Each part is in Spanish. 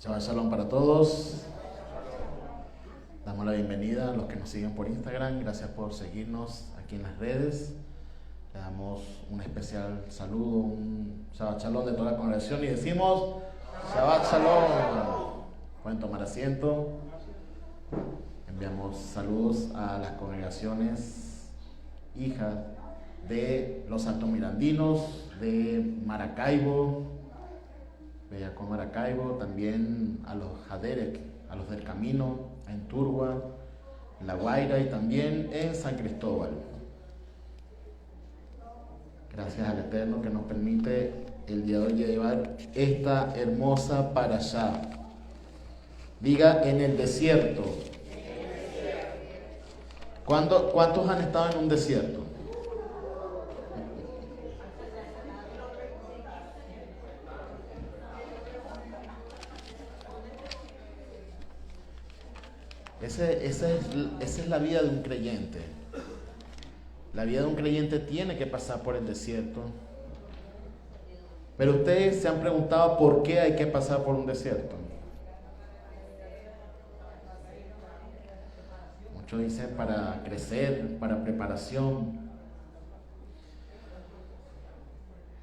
Shabbat Shalom para todos. Damos la bienvenida a los que nos siguen por Instagram. Gracias por seguirnos aquí en las redes. Le damos un especial saludo, un Shabbat Shalom de toda la congregación y decimos Shabbat Shalom. Pueden tomar asiento. Enviamos saludos a las congregaciones hijas de los altomirandinos, de Maracaibo, Bellacó Maracaibo, también a los Jaderec, a los del Camino, en Turba, en La Guaira y también en San Cristóbal. Gracias al Eterno que nos permite el día de hoy llevar esta hermosa parashá. Diga, en el desierto. ¿Cuántos han estado en un desierto? Esa es la vida de un creyente. La vida de un creyente tiene que pasar por el desierto. Pero ustedes se han preguntado por qué hay que pasar por un desierto. Muchos dicen para crecer, para preparación.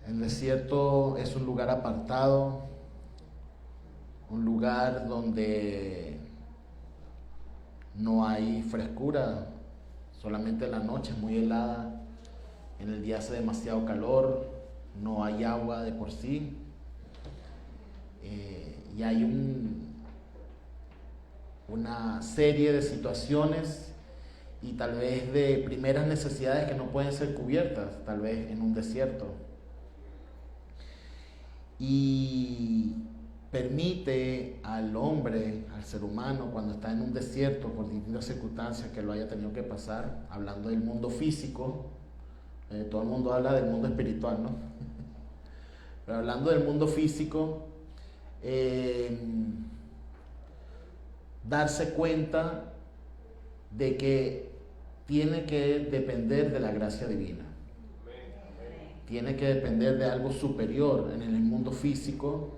El desierto es un lugar apartado, un lugar donde no hay frescura, solamente la noche es muy helada, en el día hace demasiado calor, no hay agua de por sí, y hay una serie de situaciones y tal vez de primeras necesidades que no pueden ser cubiertas, tal vez en un desierto. Y permite al hombre, al ser humano, cuando está en un desierto por distintas circunstancias que lo haya tenido que pasar, hablando del mundo físico, todo el mundo habla del mundo espiritual, ¿no? Pero hablando del mundo físico, darse cuenta de que tiene que depender de la gracia divina. Tiene que depender de algo superior en el mundo físico,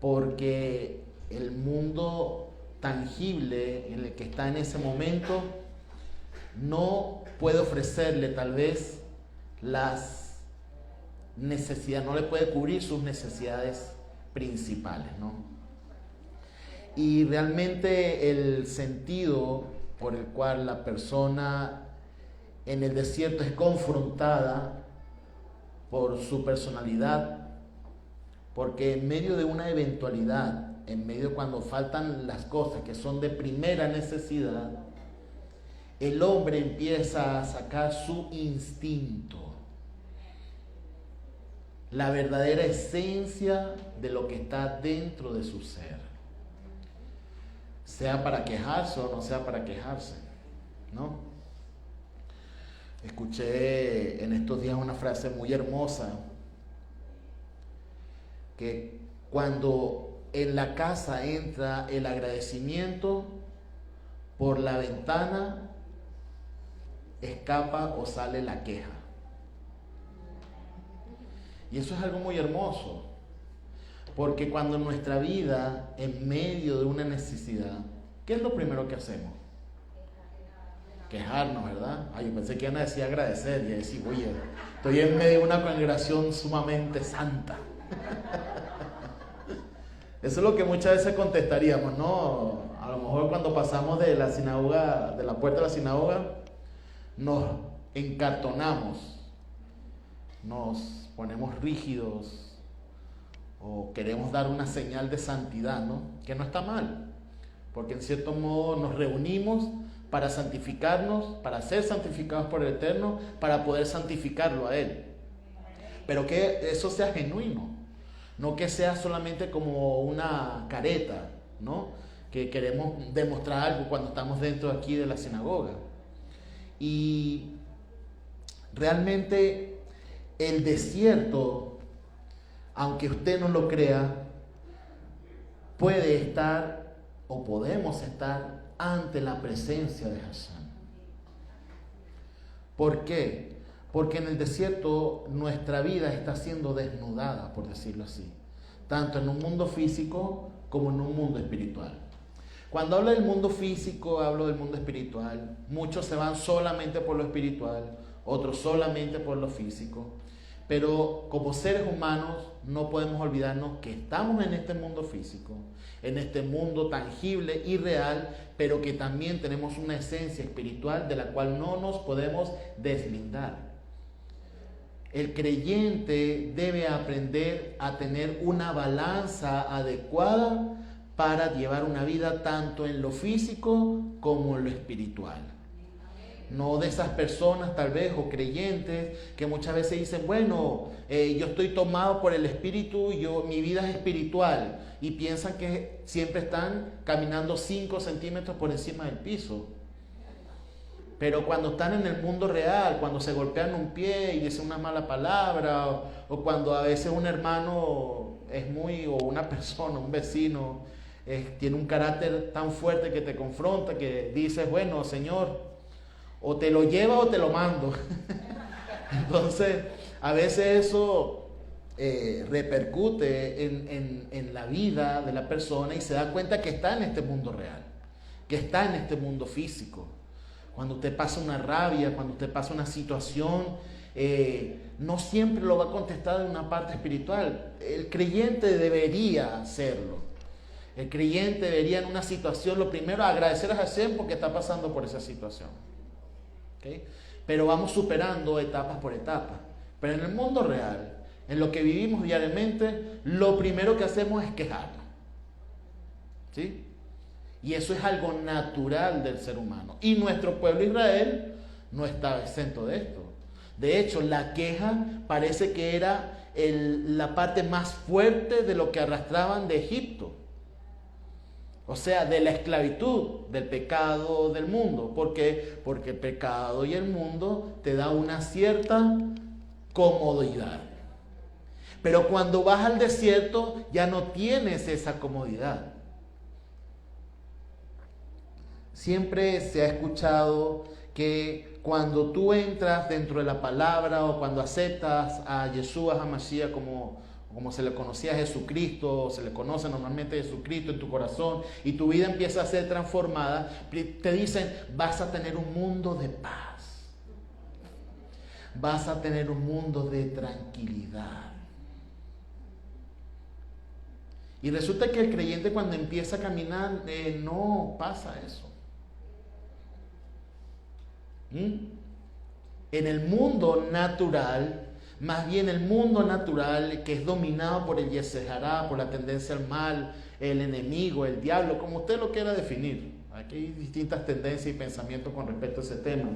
porque el mundo tangible en el que está en ese momento no puede ofrecerle tal vez las necesidades, no le puede cubrir sus necesidades principales, ¿no? Y realmente el sentido por el cual la persona en el desierto es confrontada por su personalidad, porque en medio de una eventualidad, en medio cuando faltan las cosas que son de primera necesidad, el hombre empieza a sacar su instinto, la verdadera esencia de lo que está dentro de su ser, sea para quejarse o no sea para quejarse, ¿no? Escuché en estos días una frase muy hermosa, que cuando en la casa entra el agradecimiento, por la ventana escapa o sale la queja. Y eso es algo muy hermoso, porque cuando en nuestra vida, en medio de una necesidad, ¿qué es lo primero que hacemos? Quejarnos, ¿verdad? Ay, yo pensé que iban a decir agradecer y decir, oye, estoy en medio de una congregación sumamente santa. Eso es lo que muchas veces contestaríamos, ¿no? A lo mejor cuando pasamos de la sinagoga, de la puerta de la sinagoga, nos encartonamos, nos ponemos rígidos o queremos dar una señal de santidad, ¿no? Que no está mal, porque en cierto modo nos reunimos para santificarnos, para ser santificados por el Eterno, para poder santificarlo a Él. Pero que eso sea genuino. No que sea solamente como una careta, ¿no? Que queremos demostrar algo cuando estamos dentro aquí de la sinagoga. Y realmente el desierto, aunque usted no lo crea, puede estar o podemos estar ante la presencia de Hashem. ¿Por qué? Porque en el desierto nuestra vida está siendo desnudada, por decirlo así, tanto en un mundo físico como en un mundo espiritual. Cuando hablo del mundo físico, hablo del mundo espiritual. Muchos se van solamente por lo espiritual, otros solamente por lo físico. Pero como seres humanos no podemos olvidarnos que estamos en este mundo físico, en este mundo tangible y real, pero que también tenemos una esencia espiritual de la cual no nos podemos deslindar. El creyente debe aprender a tener una balanza adecuada para llevar una vida tanto en lo físico como en lo espiritual. No de esas personas tal vez o creyentes que muchas veces dicen, bueno, yo estoy tomado por el espíritu, mi vida es espiritual, y piensan que siempre están caminando 5 centímetros por encima del piso. Pero cuando están en el mundo real, cuando se golpean un pie y dicen una mala palabra, o cuando a veces un hermano o una persona, un vecino, tiene un carácter tan fuerte que te confronta, que dices, bueno, Señor, o te lo lleva o te lo mando. Entonces, a veces eso repercute en la vida de la persona y se da cuenta que está en este mundo real, que está en este mundo físico. Cuando usted pasa una rabia, cuando usted pasa una situación, no siempre lo va a contestar en una parte espiritual. El creyente debería hacerlo. El creyente debería en una situación, lo primero, agradecer a Hashem porque está pasando por esa situación. ¿Okay? Pero vamos superando etapas por etapas. Pero en el mundo real, en lo que vivimos diariamente, lo primero que hacemos es quejarnos. ¿Sí? Y eso es algo natural del ser humano. Y nuestro pueblo Israel no estaba exento de esto. De hecho, la queja parece que era la parte más fuerte de lo que arrastraban de Egipto. O sea, de la esclavitud, del pecado del mundo. ¿Por qué? Porque el pecado y el mundo te da una cierta comodidad. Pero cuando vas al desierto ya no tienes esa comodidad. Siempre se ha escuchado que cuando tú entras dentro de la palabra o cuando aceptas a Yeshua HaMashiach como se le conocía a Jesucristo, o se le conoce normalmente a Jesucristo en tu corazón, y tu vida empieza a ser transformada, te dicen, vas a tener un mundo de paz, vas a tener un mundo de tranquilidad. Y resulta que el creyente cuando empieza a caminar, no pasa eso. En el mundo natural, más bien el mundo natural que es dominado por el Yetzer Hará, por la tendencia al mal, el enemigo, el diablo, como usted lo quiera definir. Aquí hay distintas tendencias y pensamientos con respecto a ese tema.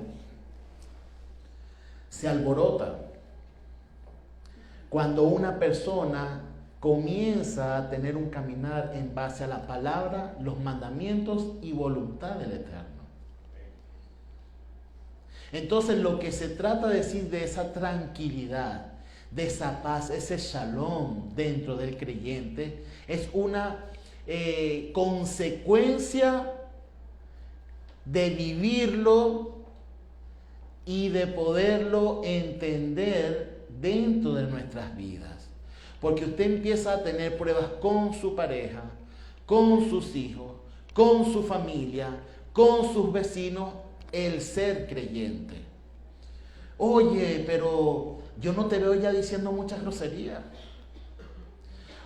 Se alborota cuando una persona comienza a tener un caminar en base a la palabra, los mandamientos y voluntad del Eterno. Entonces lo que se trata de decir de esa tranquilidad, de esa paz, ese shalom dentro del creyente, es una consecuencia de vivirlo y de poderlo entender dentro de nuestras vidas. Porque usted empieza a tener pruebas con su pareja, con sus hijos, con su familia, con sus vecinos, el ser creyente. Oye, pero yo no te veo ya diciendo muchas groserías.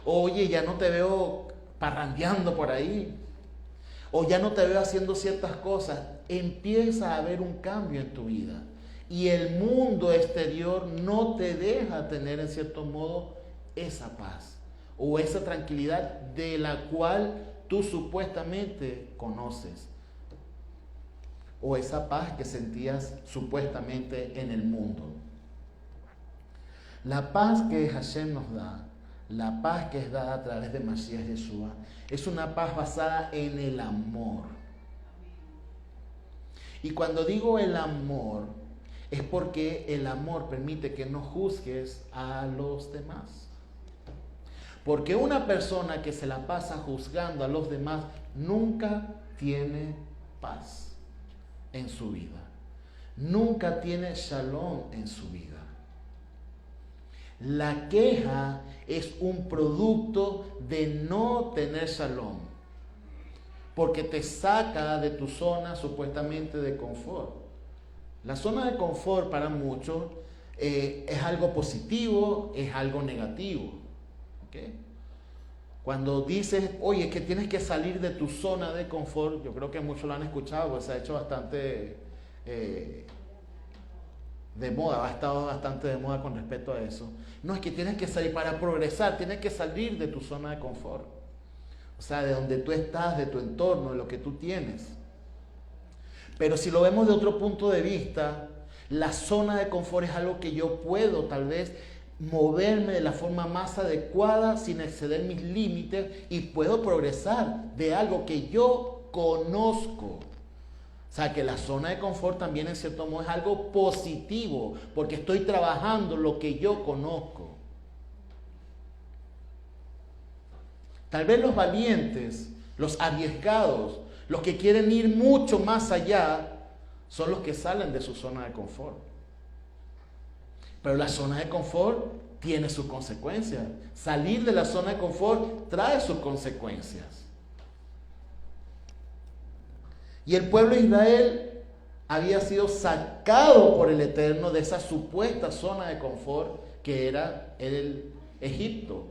Oye, ya no te veo parrandeando por ahí. O ya no te veo haciendo ciertas cosas. Empieza a haber un cambio en tu vida. Y el mundo exterior no te deja tener en cierto modo esa paz o esa tranquilidad de la cual tú supuestamente conoces. O esa paz que sentías supuestamente en el mundo. La paz que Hashem nos da, la paz que es dada a través de Mashiach Yeshua, es una paz basada en el amor. Y cuando digo el amor, es porque el amor permite que no juzgues a los demás. Porque una persona que se la pasa juzgando a los demás nunca tiene paz en su vida. Nunca tiene shalom en su vida. La queja es un producto de no tener shalom, porque te saca de tu zona supuestamente de confort. La zona de confort para muchos es algo positivo, es algo negativo. ¿Okay? Cuando dices, oye, que tienes que salir de tu zona de confort, yo creo que muchos lo han escuchado, pues se ha hecho bastante de moda, ha estado bastante de moda con respecto a eso. No, es que tienes que salir para progresar, tienes que salir de tu zona de confort. O sea, de donde tú estás, de tu entorno, de lo que tú tienes. Pero si lo vemos de otro punto de vista, la zona de confort es algo que yo puedo tal vez moverme de la forma más adecuada sin exceder mis límites y puedo progresar de algo que yo conozco. O sea, que la zona de confort también en cierto modo es algo positivo, porque estoy trabajando lo que yo conozco. Tal vez los valientes, los arriesgados, los que quieren ir mucho más allá, son los que salen de su zona de confort. Pero la zona de confort tiene sus consecuencias. Salir de la zona de confort trae sus consecuencias. Y el pueblo de Israel había sido sacado por el Eterno de esa supuesta zona de confort que era el Egipto.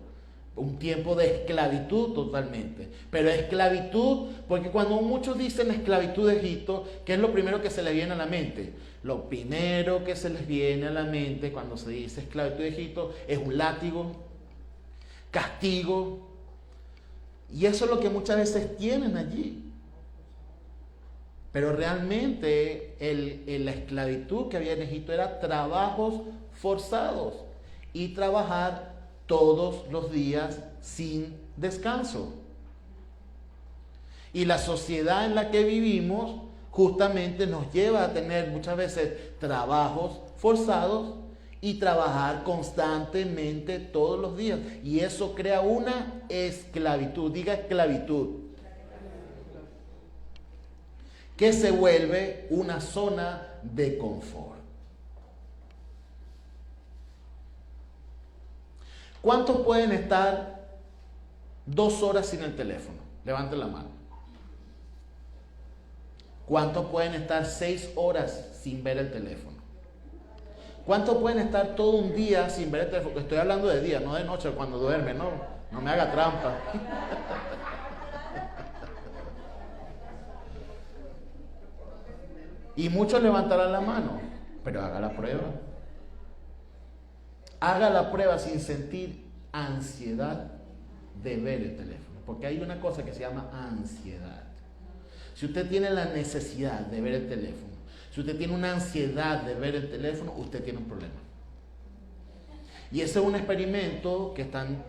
Un tiempo de esclavitud totalmente. Pero esclavitud, porque cuando muchos dicen esclavitud de Egipto, ¿qué es lo primero que se les viene a la mente? Lo primero que se les viene a la mente cuando se dice esclavitud de Egipto es un látigo, castigo. Y eso es lo que muchas veces tienen allí. Pero realmente la esclavitud que había en Egipto era trabajos forzados y trabajar todos los días sin descanso. Y la sociedad en la que vivimos justamente nos lleva a tener muchas veces trabajos forzados y trabajar constantemente todos los días. Y eso crea una esclavitud, diga esclavitud, que se vuelve una zona de confort. ¿Cuántos pueden estar 2 horas sin el teléfono? Levanten la mano. ¿Cuántos pueden estar 6 horas sin ver el teléfono? ¿Cuántos pueden estar todo un día sin ver el teléfono? Estoy hablando de día, no de noche cuando duerme, no me haga trampa. Y muchos levantarán la mano, pero haga la prueba. Haga la prueba sin sentir ansiedad de ver el teléfono, porque hay una cosa que se llama ansiedad. Si usted tiene la necesidad de ver el teléfono, si usted tiene una ansiedad de ver el teléfono, usted tiene un problema. Y ese es un experimento que están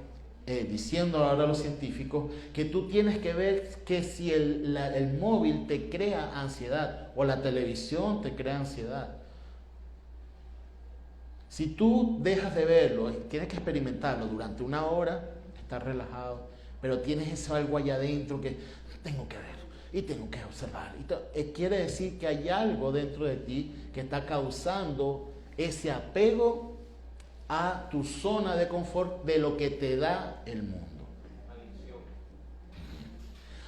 diciendo ahora los científicos, que tú tienes que ver que si el móvil te crea ansiedad o la televisión te crea ansiedad. Si tú dejas de verlo, tienes que experimentarlo durante 1 hora, estás relajado, pero tienes eso algo allá adentro que tengo que ver y tengo que observar. Quiere decir que hay algo dentro de ti que está causando ese apego a tu zona de confort de lo que te da el mundo.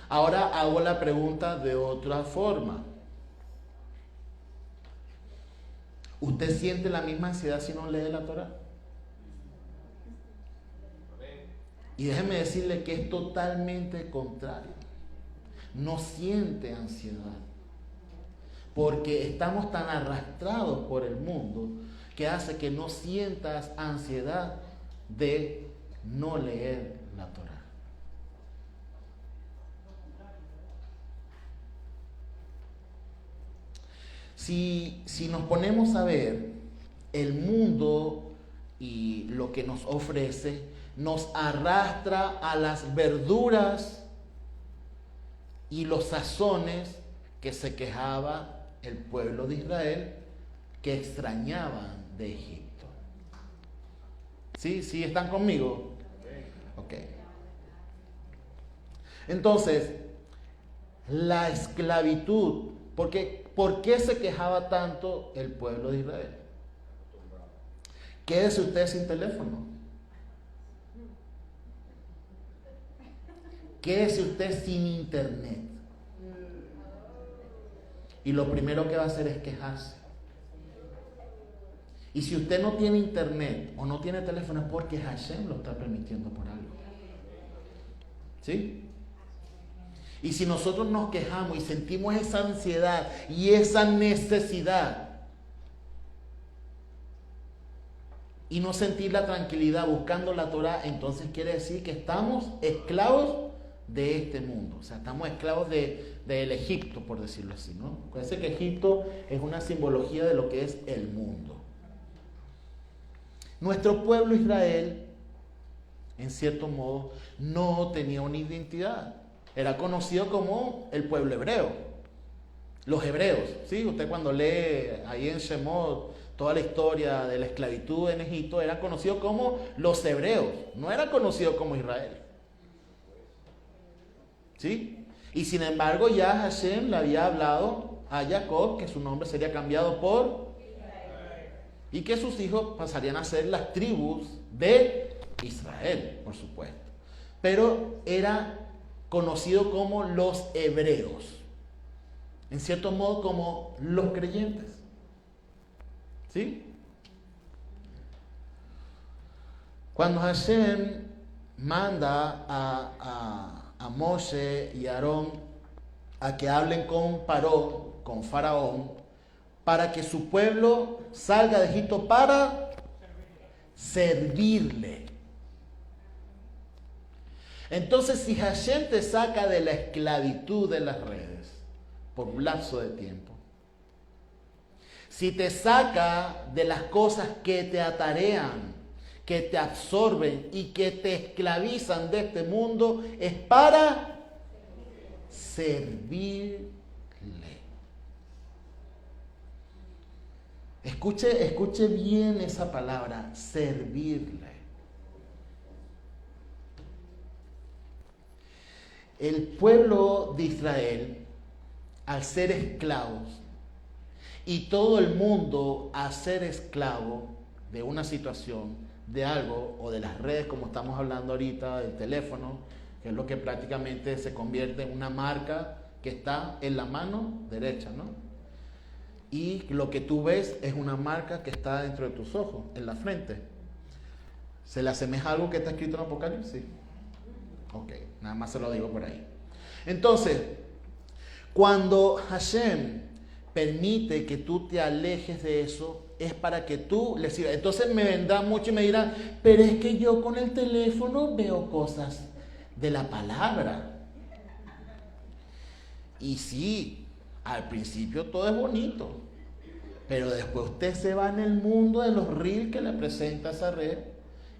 Ahora hago la pregunta de otra forma. ¿Usted siente la misma ansiedad si no lee la Torá? Y déjeme decirle que es totalmente contrario. No siente ansiedad. Porque estamos tan arrastrados por el mundo que hace que no sientas ansiedad de no leer la Torá. Si nos ponemos a ver el mundo y lo que nos ofrece, nos arrastra a las verduras y los sazones que se quejaba el pueblo de Israel, que extrañaban de Egipto. ¿Sí están conmigo? Ok. Entonces, la esclavitud, ¿por qué se quejaba tanto el pueblo de Israel? Quédese usted sin teléfono. Quédese usted sin internet. Y lo primero que va a hacer es quejarse. Y si usted no tiene internet o no tiene teléfono es porque Hashem lo está permitiendo por algo. ¿Sí? Y si nosotros nos quejamos y sentimos esa ansiedad y esa necesidad y no sentir la tranquilidad buscando la Torah, entonces quiere decir que estamos esclavos de este mundo. O sea, estamos esclavos del Egipto, por decirlo así, ¿no? Parece que Egipto es una simbología de lo que es el mundo. Nuestro pueblo Israel, en cierto modo, no tenía una identidad. Era conocido como el pueblo hebreo. Los hebreos, ¿sí? Usted cuando lee ahí en Shemot toda la historia de la esclavitud en Egipto, era conocido como los hebreos. No era conocido como Israel. ¿Sí? Y sin embargo ya Hashem le había hablado a Jacob que su nombre sería cambiado por Israel. Y que sus hijos pasarían a ser las tribus de Israel, por supuesto. Pero era conocido como los hebreos. En cierto modo como los creyentes. ¿Sí? Cuando Hashem manda a Moshe y a Aarón a que hablen con Paró, con Faraón, para que su pueblo salga de Egipto para servirle. Entonces, si Hashem te saca de la esclavitud de las redes por un lapso de tiempo, si te saca de las cosas que te atarean, que te absorben y que te esclavizan de este mundo, es para servirle. Escuche bien esa palabra, servirle. El pueblo de Israel, al ser esclavos, y todo el mundo a ser esclavo de una situación, de algo, o de las redes, como estamos hablando ahorita, del teléfono, que es lo que prácticamente se convierte en una marca que está en la mano derecha, ¿no? Y lo que tú ves es una marca que está dentro de tus ojos, en la frente. ¿Se le asemeja a algo que está escrito en Apocalipsis? Ok, nada más se lo digo por ahí. Entonces, cuando Hashem permite que tú te alejes de eso, es para que tú le sirvas. Entonces me vendrán mucho y me dirán, pero es que yo con el teléfono veo cosas de la palabra. Y sí, al principio todo es bonito, pero después usted se va en el mundo de los reels que le presenta esa red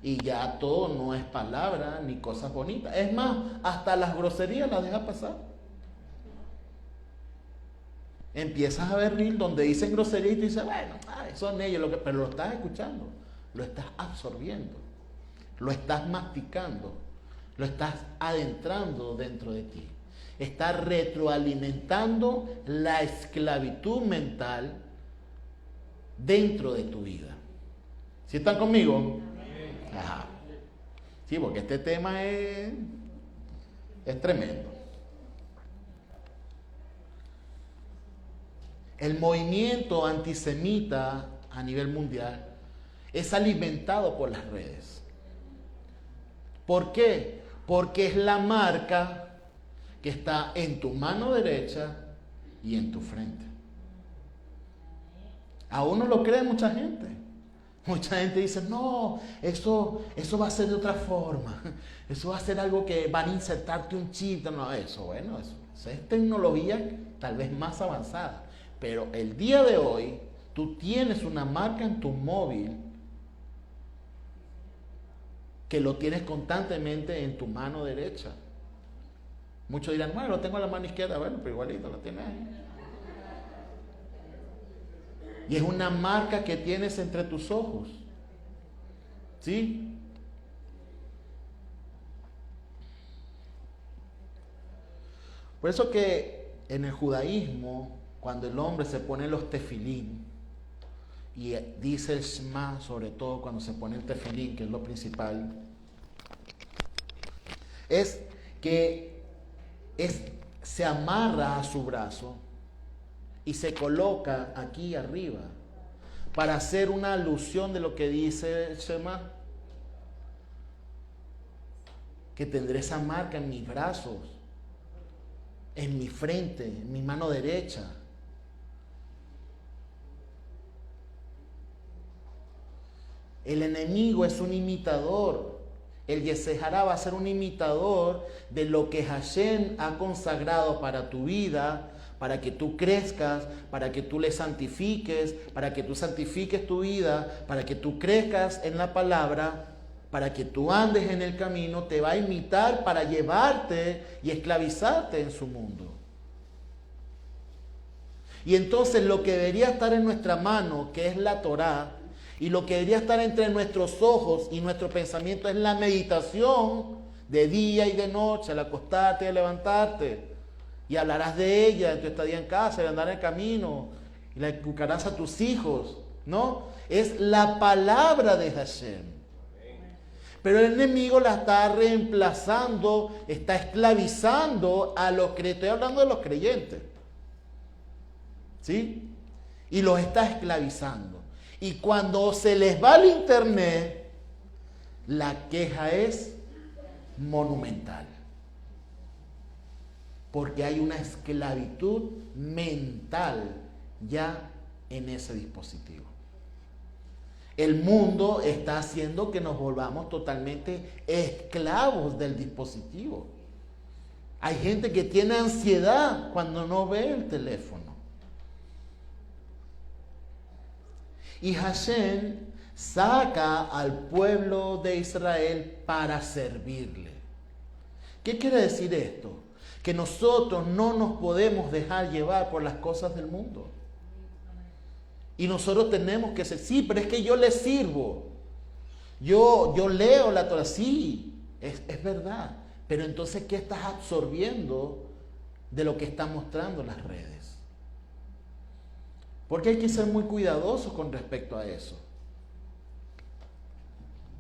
y ya todo no es palabra ni cosas bonitas. Es más, hasta las groserías las deja pasar. Empiezas a ver reels donde dicen groserías y tú dices, bueno, son ellos, pero lo estás escuchando, lo estás absorbiendo, lo estás masticando, lo estás adentrando dentro de ti. Estás retroalimentando la esclavitud mental dentro de tu vida. ¿Sí están conmigo? Ajá. Sí, porque este tema es tremendo. El movimiento antisemita a nivel mundial es alimentado por las redes. ¿Por qué? Porque es la marca que está en tu mano derecha y en tu frente. Aún no lo cree mucha gente. Mucha gente dice, no, eso va a ser de otra forma. Eso va a ser algo que van a insertarte un chip. No, eso es tecnología tal vez más avanzada. Pero el día de hoy, tú tienes una marca en tu móvil que lo tienes constantemente en tu mano derecha. Muchos dirán, bueno, lo tengo en la mano izquierda. Bueno, pero igualito lo tienes ahí. Y es una marca que tienes entre tus ojos. ¿Sí? Por eso que en el judaísmo, cuando el hombre se pone los tefilín y dice el Shema, sobre todo cuando se pone el tefilín, que es lo principal, es que se amarra a su brazo y se coloca aquí arriba para hacer una alusión de lo que dice el Shema, que tendré esa marca en mis brazos, en mi frente, en mi mano derecha. El enemigo es un imitador. El Yesejará va a ser un imitador de lo que Hashem ha consagrado para tu vida, para que tú crezcas, para que tú le santifiques, para que tú santifiques tu vida, para que tú crezcas en la palabra, para que tú andes en el camino. Te va a imitar para llevarte y esclavizarte en su mundo. Y entonces lo que debería estar en nuestra mano, que es la Torá, y lo que debería estar entre nuestros ojos y nuestro pensamiento es la meditación de día y de noche, al acostarte y al levantarte. Y hablarás de ella en tu estadía en casa, y andar en el camino, y la inculcarás a tus hijos, ¿no? Es la palabra de Hashem. Pero el enemigo la está reemplazando, está esclavizando a los creyentes. Estoy hablando de los creyentes, ¿sí? Y los está esclavizando. Y cuando se les va el internet, la queja es monumental. Porque hay una esclavitud mental ya en ese dispositivo. El mundo está haciendo que nos volvamos totalmente esclavos del dispositivo. Hay gente que tiene ansiedad cuando no ve el teléfono. Y Hashem saca al pueblo de Israel para servirle. ¿Qué quiere decir esto? Que nosotros no nos podemos dejar llevar por las cosas del mundo. Y nosotros tenemos que ser, sí, pero es que yo le sirvo. Yo leo la Torah, sí, es verdad. Pero entonces, ¿qué estás absorbiendo de lo que están mostrando las redes? Porque hay que ser muy cuidadosos con respecto a eso.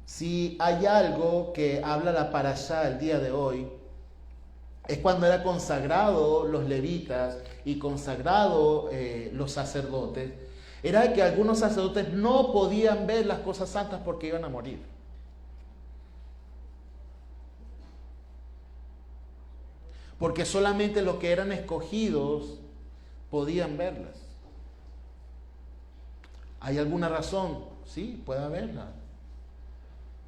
Si hay algo que habla la parashá el día de hoy, es cuando era consagrado los levitas y consagrado los sacerdotes, era que algunos sacerdotes no podían ver las cosas santas porque iban a morir. Porque solamente los que eran escogidos podían verlas. ¿Hay alguna razón? Sí, puede haberla.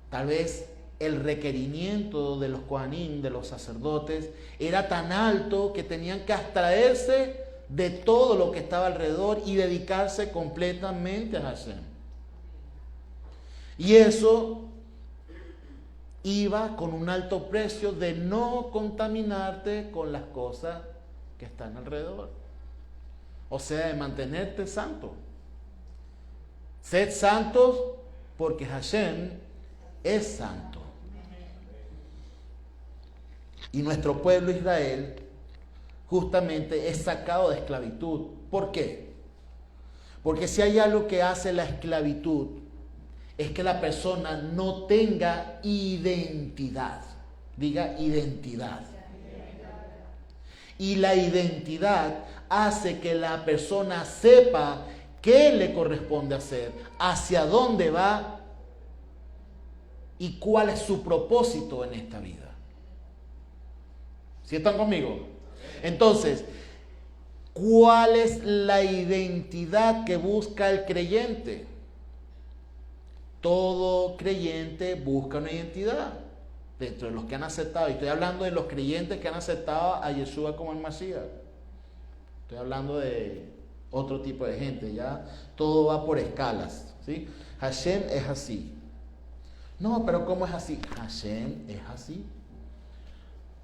Tal vez el requerimiento de los kohanim, de los sacerdotes, era tan alto que tenían que abstraerse de todo lo que estaba alrededor y dedicarse completamente a Hashem. Y eso iba con un alto precio de no contaminarte con las cosas que están alrededor. O sea, de mantenerte santo. Sed santos porque Hashem es santo. Y nuestro pueblo Israel justamente es sacado de esclavitud. ¿Por qué? Porque si hay algo que hace la esclavitud, es que la persona no tenga identidad. Diga identidad. Y la identidad hace que la persona sepa qué le corresponde hacer, hacia dónde va y cuál es su propósito en esta vida. ¿Sí están conmigo? Entonces, ¿cuál es la identidad que busca el creyente? Todo creyente busca una identidad. Dentro de los que han aceptado, y estoy hablando de los creyentes que han aceptado a Yeshua como el Mashiach. Estoy hablando de otro tipo de gente, ya. Todo va por escalas, ¿sí? Hashem es así. No, pero ¿cómo es así? Hashem es así.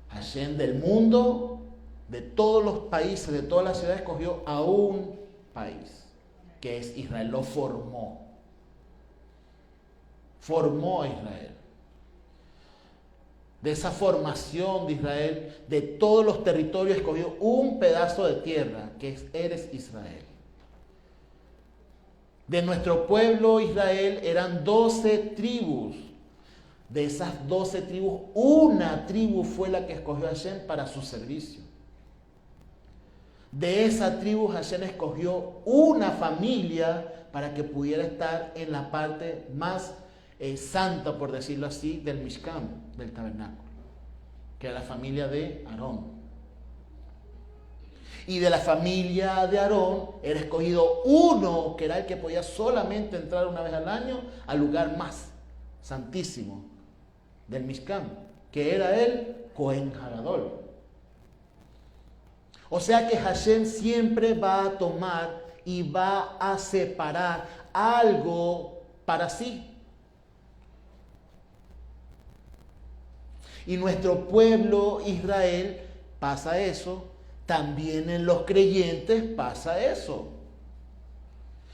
Hashem del mundo, de todos los países, de todas las ciudades, escogió a un país, que es Israel. Lo formó. Formó a Israel. De esa formación de Israel, de todos los territorios, escogió un pedazo de tierra, que es Eres Israel. De nuestro pueblo Israel eran 12 tribus. De esas 12 tribus, una tribu fue la que escogió a Hashem para su servicio. De esa tribu Hashem escogió una familia para que pudiera estar en la parte más santa, por decirlo así, del Mishkan, del tabernáculo, que era la familia de Aarón. Y de la familia de Aarón era escogido uno, que era el que podía solamente entrar una vez al año al lugar más santísimo del Mishkan, que era el Cohen Hagadol. O sea que Hashem siempre va a tomar y va a separar algo para sí. Y nuestro pueblo Israel pasa eso. También en los creyentes pasa eso.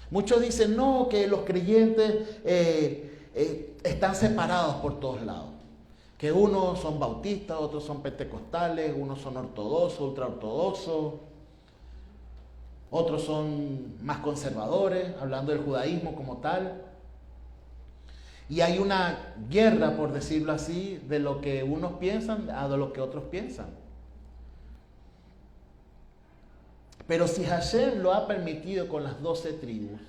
Muchos dicen, no, que los creyentes están separados por todos lados. Que unos son bautistas, otros son pentecostales, unos son ortodoxos, ultraortodoxos, otros son más conservadores, hablando del judaísmo como tal. Y hay una guerra, por decirlo así, de lo que unos piensan a de lo que otros piensan. Pero si Hashem lo ha permitido con las 12 tribus,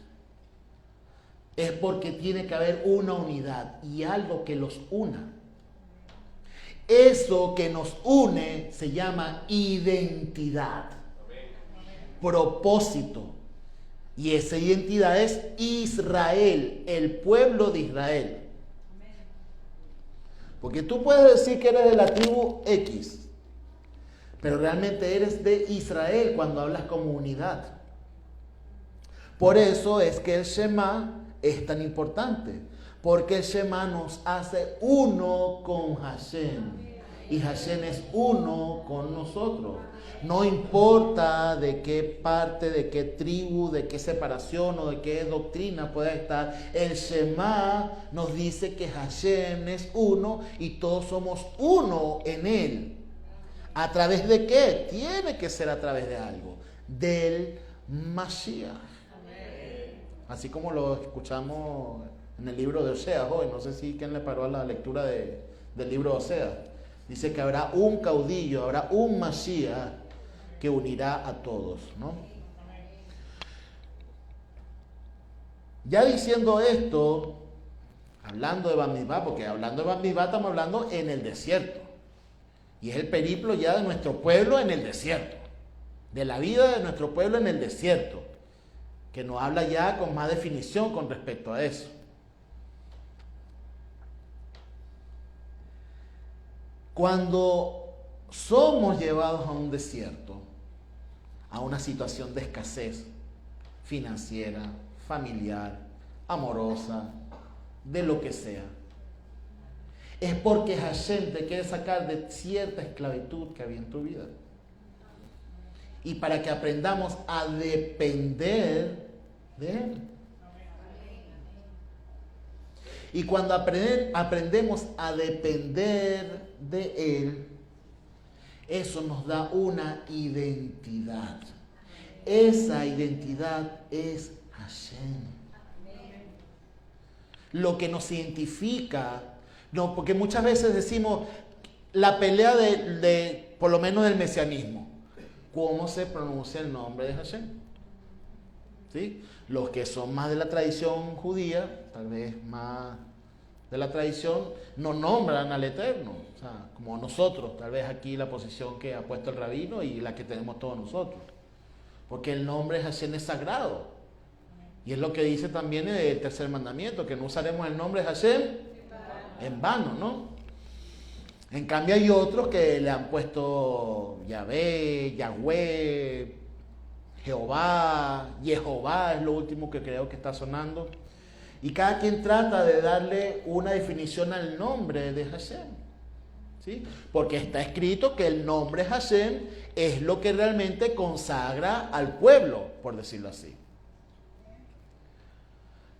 es porque tiene que haber una unidad y algo que los una. Eso que nos une se llama identidad, propósito. Y esa identidad es Israel, el pueblo de Israel. Porque tú puedes decir que eres de la tribu X, pero realmente eres de Israel cuando hablas como unidad. Por eso es que el Shema es tan importante, porque el Shema nos hace uno con Hashem. Y Hashem es uno con nosotros. No importa de qué parte, de qué tribu, de qué separación o de qué doctrina pueda estar. El Shema nos dice que Hashem es uno y todos somos uno en Él. ¿A través de qué? Tiene que ser a través de algo. Del Mashiach. Así como lo escuchamos en el libro de Oseas hoy. No sé si quién le paró a la lectura del libro de Oseas. Dice que habrá un caudillo, habrá un Mashiach que unirá a todos, ¿no? Ya diciendo esto, hablando de Bar Mizvah, porque hablando de Bar Mizvah estamos hablando en el desierto. Y es el periplo ya de nuestro pueblo en el desierto. De la vida de nuestro pueblo en el desierto. Que nos habla ya con más definición con respecto a eso. Cuando somos llevados a un desierto, a una situación de escasez financiera, familiar, amorosa, de lo que sea, es porque Hashem te quiere sacar de cierta esclavitud que había en tu vida. Y para que aprendamos a depender de Él. Y cuando aprendemos a depender de Él, eso nos da una identidad. Esa identidad es Hashem. Lo que nos identifica, no, porque muchas veces decimos la pelea de por lo menos del mesianismo. ¿Cómo se pronuncia el nombre de Hashem? ¿Sí? Los que son más de la tradición judía, tal vez más de la tradición, no nombran al Eterno. O sea, como nosotros, tal vez aquí la posición que ha puesto el rabino y la que tenemos todos nosotros. Porque el nombre de Hashem es sagrado. Y es lo que dice también el tercer mandamiento, que no usaremos el nombre de Hashem en vano, ¿no? En cambio hay otros que le han puesto Yahvé, Yahweh, Jehová, Jehová es lo último que creo que está sonando. Y cada quien trata de darle una definición al nombre de Hashem. ¿Sí? Porque está escrito que el nombre Hashem es lo que realmente consagra al pueblo, por decirlo así.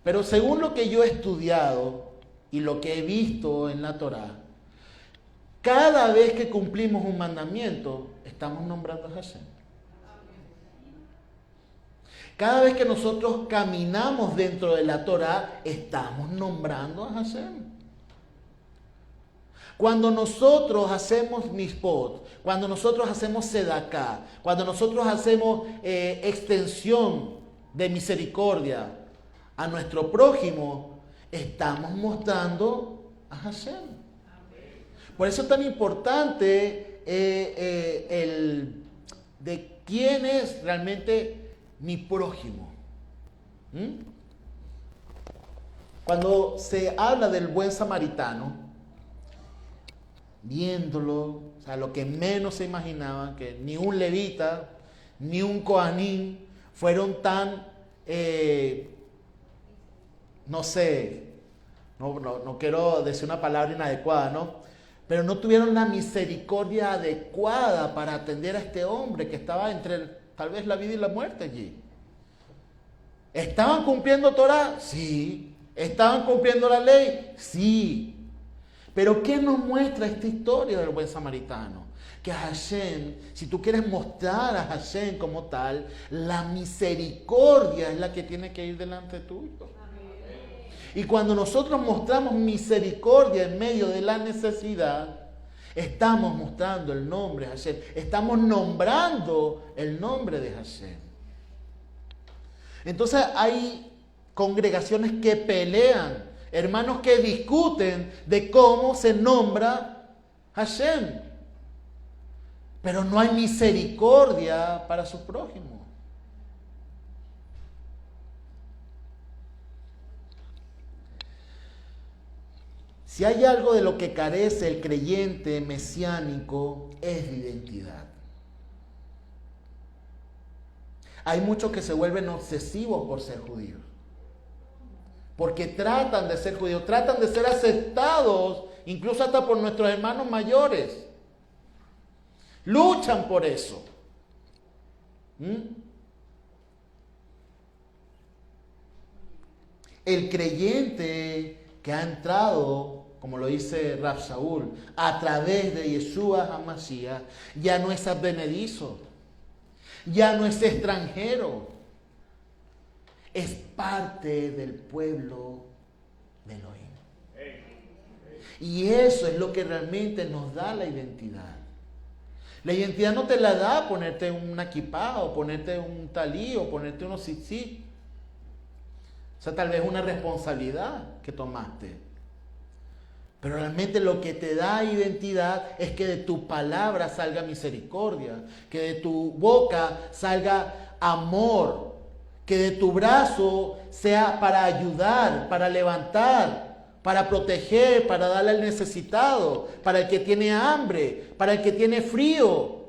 Pero según lo que yo he estudiado y lo que he visto en la Torá, cada vez que cumplimos un mandamiento, estamos nombrando a Hashem. Cada vez que nosotros caminamos dentro de la Torá, estamos nombrando a Hashem. Cuando nosotros hacemos mispot, cuando nosotros hacemos sedaká, cuando nosotros hacemos extensión de misericordia a nuestro prójimo, estamos mostrando a Hashem. Por eso es tan importante el de quién es realmente mi prójimo. Cuando se habla del buen samaritano, viéndolo, o sea, lo que menos se imaginaban, que ni un levita, ni un coanín fueron tan, no sé, no quiero decir una palabra inadecuada, ¿no? Pero no tuvieron la misericordia adecuada para atender a este hombre que estaba entre tal vez la vida y la muerte allí. ¿Estaban cumpliendo Torah? Sí. ¿Estaban cumpliendo la ley? Sí. Pero ¿qué nos muestra esta historia del buen samaritano? Que Hashem, si tú quieres mostrar a Hashem como tal, la misericordia es la que tiene que ir delante tuyo. Y cuando nosotros mostramos misericordia en medio de la necesidad, estamos mostrando el nombre de Hashem. Estamos nombrando el nombre de Hashem. Entonces hay congregaciones que pelean, hermanos que discuten de cómo se nombra Hashem. Pero no hay misericordia para su prójimo. Si hay algo de lo que carece el creyente mesiánico, es de identidad. Hay muchos que se vuelven obsesivos por ser judíos. Porque tratan de ser judíos, tratan de ser aceptados, incluso hasta por nuestros hermanos mayores. Luchan por eso. El creyente que ha entrado, como lo dice Rav Shaul, a través de Yeshua HaMashiach, ya no es advenedizo, ya no es extranjero, es parte del pueblo de Elohim. Y eso es lo que realmente nos da la identidad. La identidad no te la da ponerte una kippah, o ponerte un talí, o ponerte unos tzitzit. O sea, tal vez una responsabilidad que tomaste. Pero realmente lo que te da identidad es que de tu palabra salga misericordia, que de tu boca salga amor, que de tu brazo sea para ayudar, para levantar, para proteger, para darle al necesitado, para el que tiene hambre, para el que tiene frío.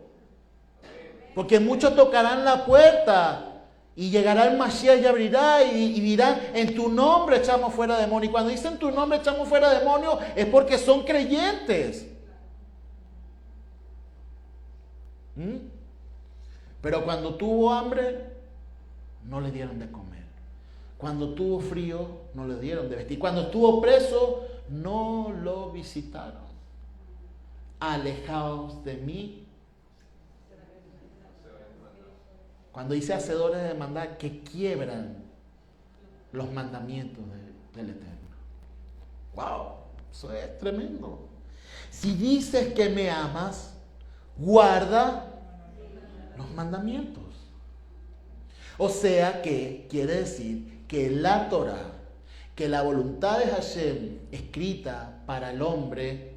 Porque muchos tocarán la puerta y llegará el Mashiach y abrirá y dirán, en tu nombre echamos fuera demonios. Y cuando dicen tu nombre echamos fuera demonios es porque son creyentes. Pero cuando tuvo hambre, no le dieron de comer. Cuando tuvo frío, no le dieron de vestir. Cuando estuvo preso, no lo visitaron. Alejaos de mí. Cuando dice hacedores de maldad, que quiebran los mandamientos del Eterno. ¡Wow! Eso es tremendo. Si dices que me amas, guarda los mandamientos. O sea que quiere decir que la Torah, que la voluntad de Hashem escrita para el hombre,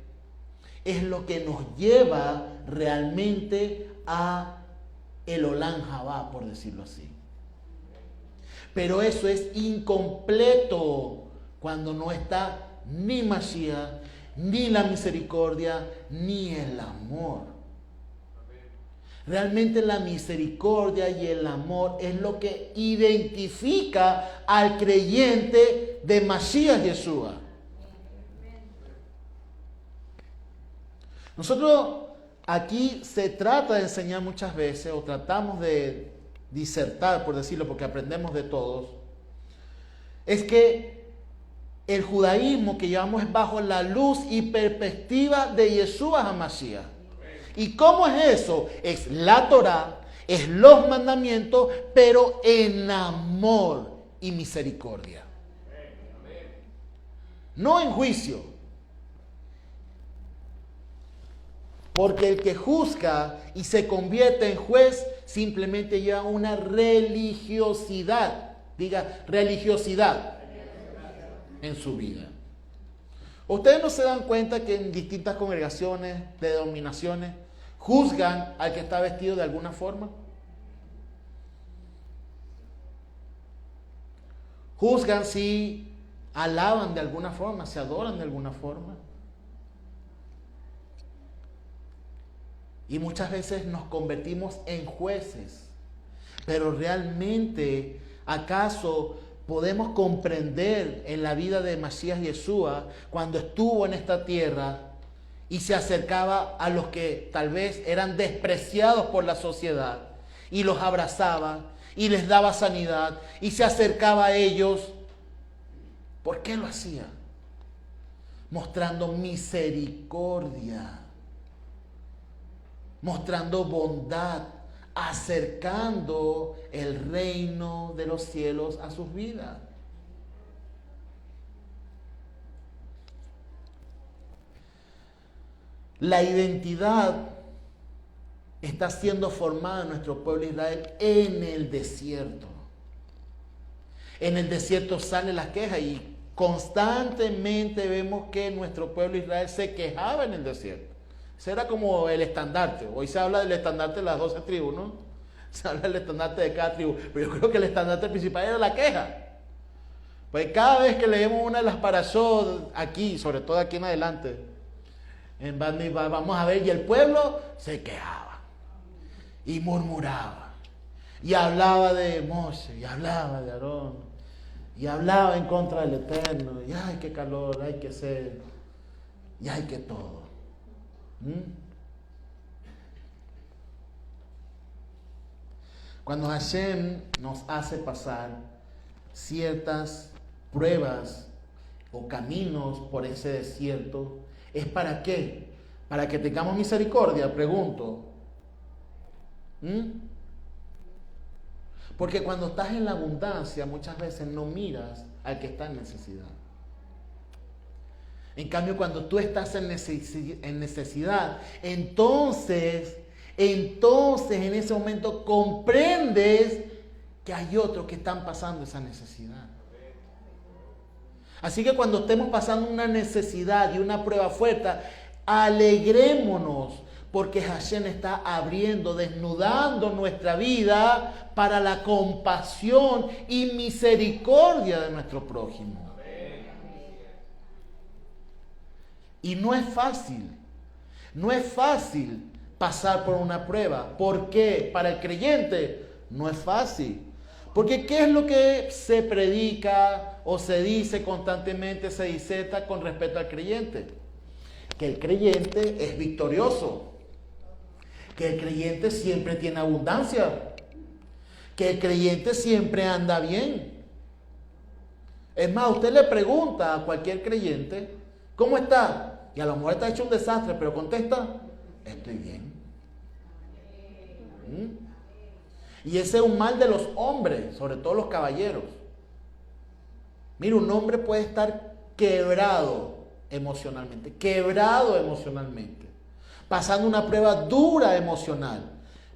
es lo que nos lleva realmente a el Olam Habá, por decirlo así. Pero eso es incompleto cuando no está ni Mashiach, ni la misericordia, ni el amor. Realmente la misericordia y el amor es lo que identifica al creyente de Mashiach Yeshua. Nosotros aquí se trata de enseñar muchas veces, o tratamos de disertar, por decirlo, porque aprendemos de todos, es que el judaísmo que llevamos es bajo la luz y perspectiva de Yeshua HaMashiach. ¿Y cómo es eso? Es la Torah, es los mandamientos, pero en amor y misericordia. No en juicio. Porque el que juzga y se convierte en juez simplemente lleva una religiosidad. Diga, religiosidad en su vida. ¿Ustedes no se dan cuenta que en distintas congregaciones, denominaciones, juzgan al que está vestido de alguna forma? Juzgan si alaban de alguna forma, se adoran de alguna forma. Y muchas veces nos convertimos en jueces. Pero realmente, ¿acaso podemos comprender en la vida de Masías Yeshua cuando estuvo en esta tierra y se acercaba a los que tal vez eran despreciados por la sociedad y los abrazaba y les daba sanidad y se acercaba a ellos? ¿Por qué lo hacía? Mostrando misericordia, mostrando bondad, acercando el reino de los cielos a sus vidas. La identidad está siendo formada en nuestro pueblo Israel en el desierto. En el desierto sale la queja y constantemente vemos que nuestro pueblo Israel se quejaba en el desierto. Ese era como el estandarte. Hoy se habla del estandarte de las 12 tribus, ¿no? Se habla del estandarte de cada tribu. Pero yo creo que el estandarte principal era la queja. Pues cada vez que leemos una de las parashot aquí, sobre todo aquí en adelante, en Bad Milvah, vamos a ver, y el pueblo se quejaba y murmuraba y hablaba de Moshe y hablaba de Aarón y hablaba en contra del Eterno y ay, qué calor, ay, qué sed y ay, qué todo. Cuando Hashem nos hace pasar ciertas pruebas o caminos por ese desierto, ¿es para qué? ¿Para que tengamos misericordia? Pregunto. Porque cuando estás en la abundancia, muchas veces no miras al que está en necesidad. En cambio, cuando tú estás en necesidad, entonces en ese momento comprendes que hay otros que están pasando esa necesidad. Así que cuando estemos pasando una necesidad y una prueba fuerte, alegrémonos porque Hashem está abriendo, desnudando nuestra vida para la compasión y misericordia de nuestro prójimo. Y no es fácil pasar por una prueba. ¿Por qué? Para el creyente no es fácil. Porque ¿qué es lo que se predica o se dice constantemente, se diseta con respecto al creyente? Que el creyente es victorioso. Que el creyente siempre tiene abundancia. Que el creyente siempre anda bien. Es más, usted le pregunta a cualquier creyente, ¿cómo está? Y a lo mejor está hecho un desastre, pero contesta, estoy bien. Y ese es un mal de los hombres, sobre todo los caballeros. Mira, un hombre puede estar quebrado emocionalmente, pasando una prueba dura emocional.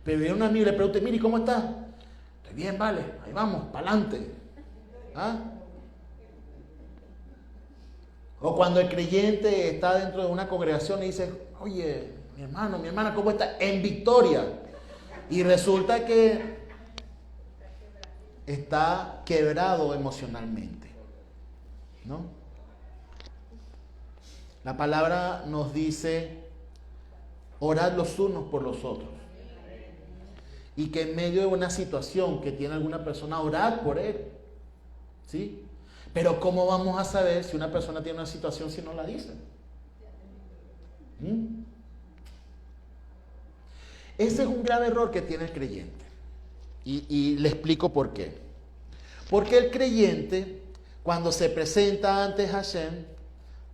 Pero viene un amigo y le pregunta, mire, ¿cómo estás? Estoy bien, vale, ahí vamos, para adelante. ¿Ah? O cuando el creyente está dentro de una congregación y dice, oye, mi hermano, mi hermana, ¿cómo está? En victoria. Y resulta que está quebrado emocionalmente, ¿no? La palabra nos dice, orad los unos por los otros. Y que en medio de una situación que tiene alguna persona, orad por él. ¿Sí? Pero ¿cómo vamos a saber si una persona tiene una situación si no la dice? Ese es un grave error que tiene el creyente. Y le explico por qué. Porque el creyente, cuando se presenta ante Hashem,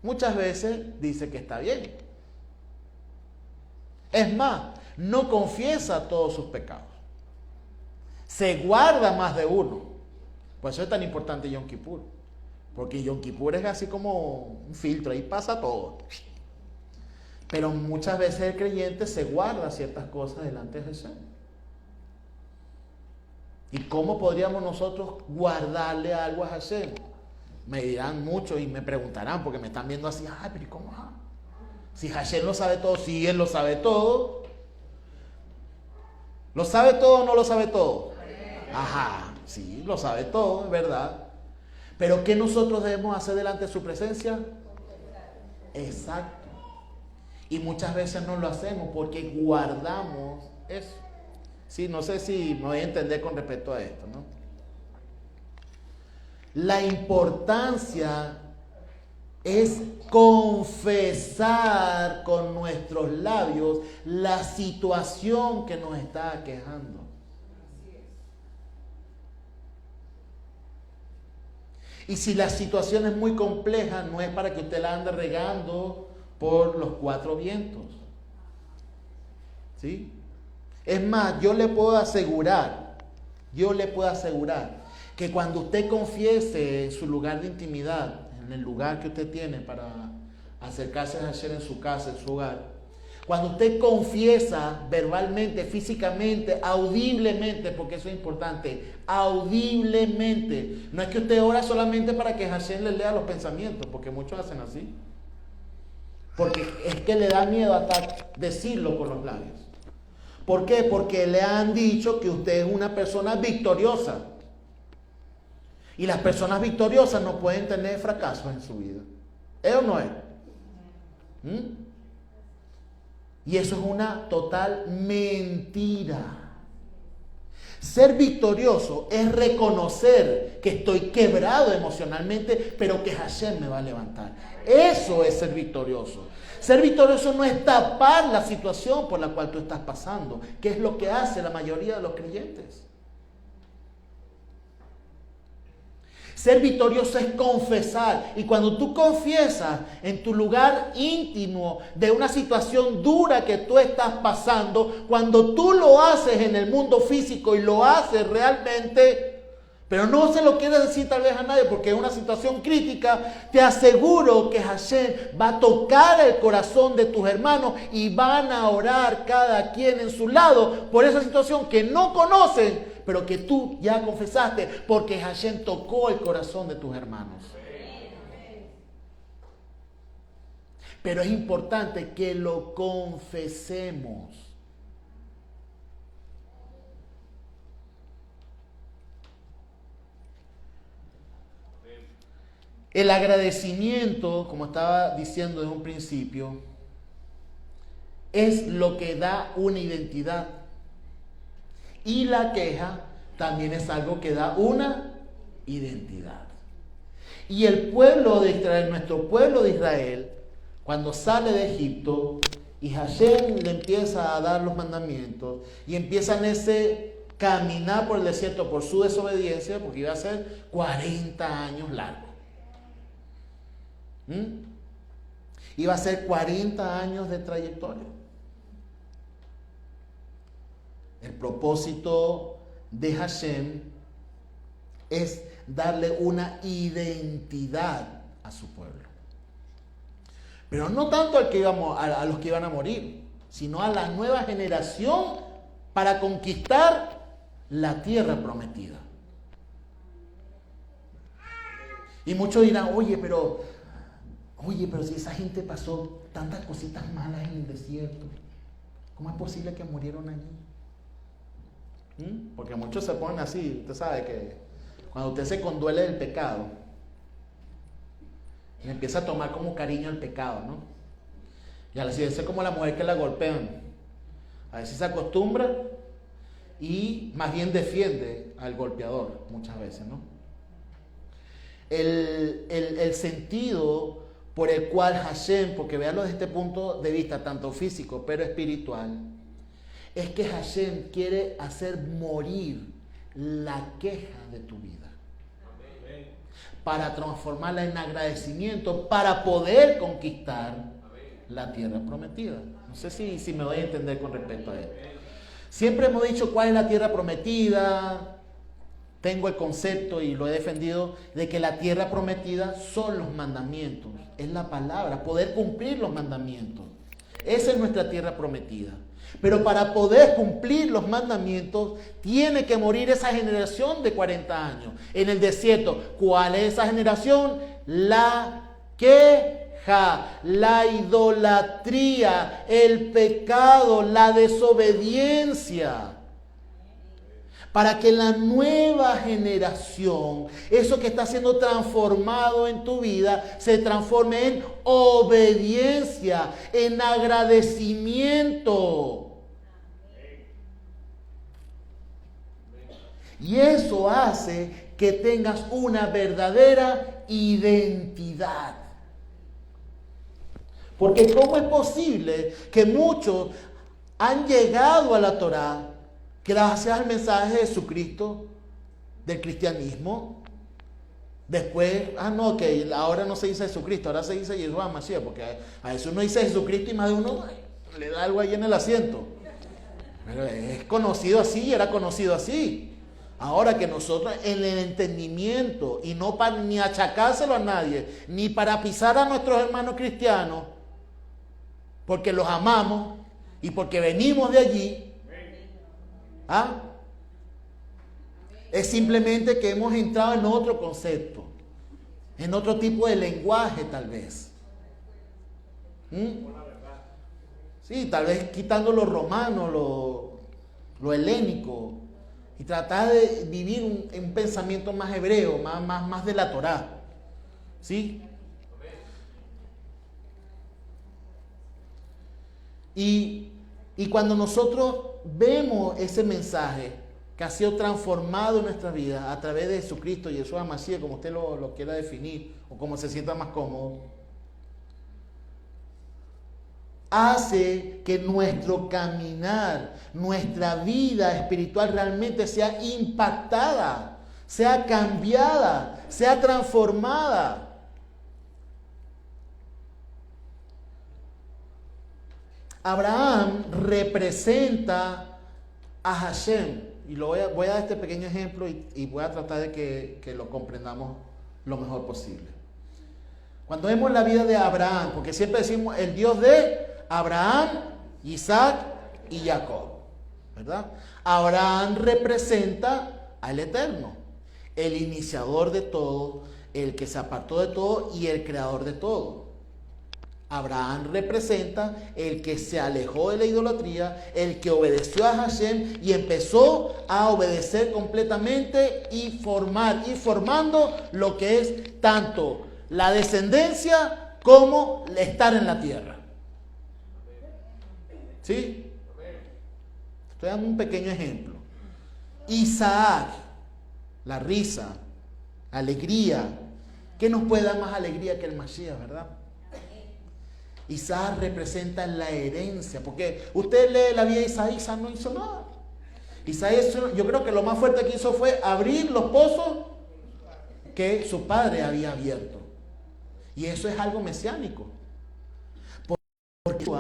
muchas veces dice que está bien. Es más, no confiesa todos sus pecados. Se guarda más de uno. Por eso es tan importante Yom Kippur. Porque Yom Kippur es así como un filtro, ahí pasa todo. Pero muchas veces el creyente se guarda ciertas cosas delante de Jesús. ¿Y cómo podríamos nosotros guardarle algo a Hashem? Me dirán muchos y me preguntarán porque me están viendo así, ay, pero ¿cómo? Si Hashem lo sabe todo, si Él lo sabe todo. ¿Lo sabe todo o no lo sabe todo? Ajá, sí, lo sabe todo, es verdad. Pero ¿qué nosotros debemos hacer delante de su presencia? Exacto. Y muchas veces no lo hacemos porque guardamos eso. Sí, no sé si me voy a entender con respecto a esto, ¿no? La importancia es confesar con nuestros labios la situación que nos está aquejando. Y si la situación es muy compleja, no es para que usted la ande regando por los cuatro vientos. ¿Sí? Es más, yo le puedo asegurar que cuando usted confiese su lugar de intimidad, en el lugar que usted tiene para acercarse a Hashem en su casa, en su hogar, cuando usted confiesa verbalmente, físicamente, audiblemente, porque eso es importante, audiblemente, no es que usted ora solamente para que Hashem le lea los pensamientos, porque muchos hacen así, porque es que le da miedo hasta decirlo con los labios. ¿Por qué? Porque le han dicho que usted es una persona victoriosa. Y las personas victoriosas no pueden tener fracasos en su vida. ¿Es o no es? Y eso es una total mentira. Ser victorioso es reconocer que estoy quebrado emocionalmente, pero que Hashem me va a levantar. Eso es ser victorioso. Ser victorioso no es tapar la situación por la cual tú estás pasando, que es lo que hace la mayoría de los creyentes. Ser victorioso es confesar. Y cuando tú confiesas en tu lugar íntimo de una situación dura que tú estás pasando, cuando tú lo haces en el mundo físico y lo haces realmente, pero no se lo quieres decir tal vez a nadie porque es una situación crítica, te aseguro que Hashem va a tocar el corazón de tus hermanos y van a orar cada quien en su lado por esa situación que no conocen, pero que tú ya confesaste porque Hashem tocó el corazón de tus hermanos. Pero es importante que lo confesemos. El agradecimiento, como estaba diciendo desde un principio, es lo que da una identidad. Y la queja también es algo que da una identidad. Y el pueblo de Israel, nuestro pueblo de Israel, cuando sale de Egipto y Hashem le empieza a dar los mandamientos y empiezan ese caminar por el desierto por su desobediencia, porque iba a ser 40 años largo. Iba a ser 40 años de trayectoria. El propósito de Hashem es darle una identidad a su pueblo. Pero no tanto al que íbamos, a los que iban a morir, sino a la nueva generación para conquistar la tierra prometida. Y muchos dirán, oye, pero si esa gente pasó tantas cositas malas en el desierto, ¿cómo es posible que murieron allí? Porque muchos se ponen así. Usted sabe que cuando usted se conduele del pecado, le empieza a tomar como cariño al pecado, ¿no? Y a veces es como la mujer que la golpean. A veces se acostumbra y más bien defiende al golpeador muchas veces, ¿no? El sentido por el cual Hashem, porque véanlo desde este punto de vista, tanto físico pero espiritual, es que Hashem quiere hacer morir la queja de tu vida. Para transformarla en agradecimiento, para poder conquistar la tierra prometida. No sé si me voy a entender con respecto a esto. Siempre hemos dicho cuál es la tierra prometida. Tengo el concepto y lo he defendido de que la tierra prometida son los mandamientos. Es la palabra, poder cumplir los mandamientos. Esa es nuestra tierra prometida. Pero para poder cumplir los mandamientos, tiene que morir esa generación de 40 años en el desierto. ¿Cuál es esa generación? La queja, la idolatría, el pecado, la desobediencia. Para que la nueva generación, eso que está siendo transformado en tu vida, se transforme en obediencia, en agradecimiento. Y eso hace que tengas una verdadera identidad. Porque ¿cómo es posible que muchos han llegado a la Torá gracias al mensaje de Jesucristo, del cristianismo? Después, que ahora no se dice Jesucristo, ahora se dice Yeshua Mashiach, porque a Jesús no dice Jesucristo y más de uno le da algo ahí en el asiento. Pero es conocido así y era conocido así. Ahora que nosotros en el entendimiento, y no para ni achacárselo a nadie, ni para pisar a nuestros hermanos cristianos, porque los amamos y porque venimos de allí, es simplemente que hemos entrado en otro concepto, en otro tipo de lenguaje tal vez. Sí, tal vez quitando lo romano, lo helénico, y tratar de vivir un pensamiento más hebreo, más de la Torá. ¿Sí? Y cuando nosotros vemos ese mensaje que ha sido transformado en nuestra vida a través de Jesucristo, Yeshua Mashiach, como usted lo quiera definir, o como se sienta más cómodo, hace que nuestro caminar, nuestra vida espiritual realmente sea impactada, sea cambiada, sea transformada. Abraham representa a Hashem. Y voy a dar este pequeño ejemplo y voy a tratar de que lo comprendamos lo mejor posible. Cuando vemos la vida de Abraham, porque siempre decimos el Dios de Abraham, Isaac y Jacob, ¿verdad? Abraham representa al Eterno, el iniciador de todo, el que se apartó de todo y el creador de todo. Abraham representa el que se alejó de la idolatría, el que obedeció a Hashem y empezó a obedecer completamente y formando lo que es tanto la descendencia como estar en la tierra. ¿Sí? Estoy dando un pequeño ejemplo. Isaac, la risa, alegría. ¿Qué nos puede dar más alegría que el Mashiach, verdad? Isaac representa la herencia, porque usted lee la vida de Isaac, Isaac no hizo nada. Isaac, yo creo que lo más fuerte que hizo fue abrir los pozos que su padre había abierto. Y eso es algo mesiánico. Porque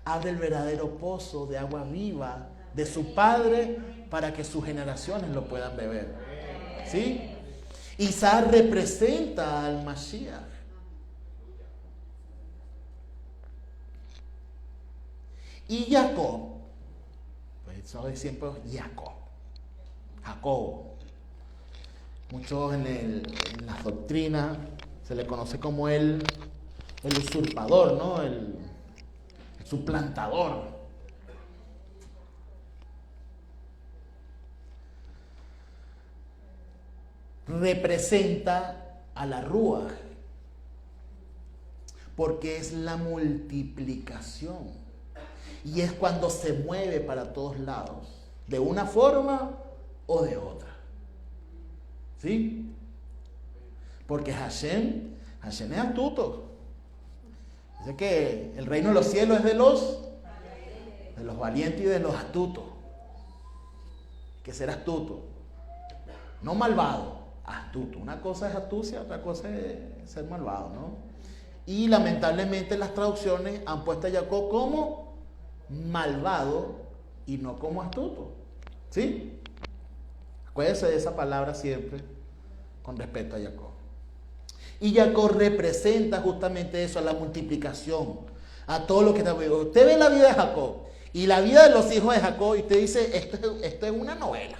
abre el verdadero pozo de agua viva de su padre para que sus generaciones lo puedan beber. ¿Sí? Isaac representa al Mashiach. Y Jacob, pues eso siempre es Jacobo. Muchos en las doctrinas se le conoce como el usurpador, ¿no? El suplantador. Representa a la Ruach, porque es la multiplicación. Y es cuando se mueve para todos lados, de una forma o de otra. ¿Sí? Porque Hashem es astuto. Dice que el reino de los cielos es de los valientes y de los astutos. Hay que ser astuto. No malvado, astuto. Una cosa es astucia, otra cosa es ser malvado, ¿no? Y lamentablemente las traducciones han puesto a Jacob como malvado y no como astuto. ¿Sí? Acuérdense de esa palabra siempre con respecto a Jacob. Y Jacob representa justamente eso, a la multiplicación, a todo lo que está viendo. Usted ve la vida de Jacob y la vida de los hijos de Jacob y usted dice, esto es una novela.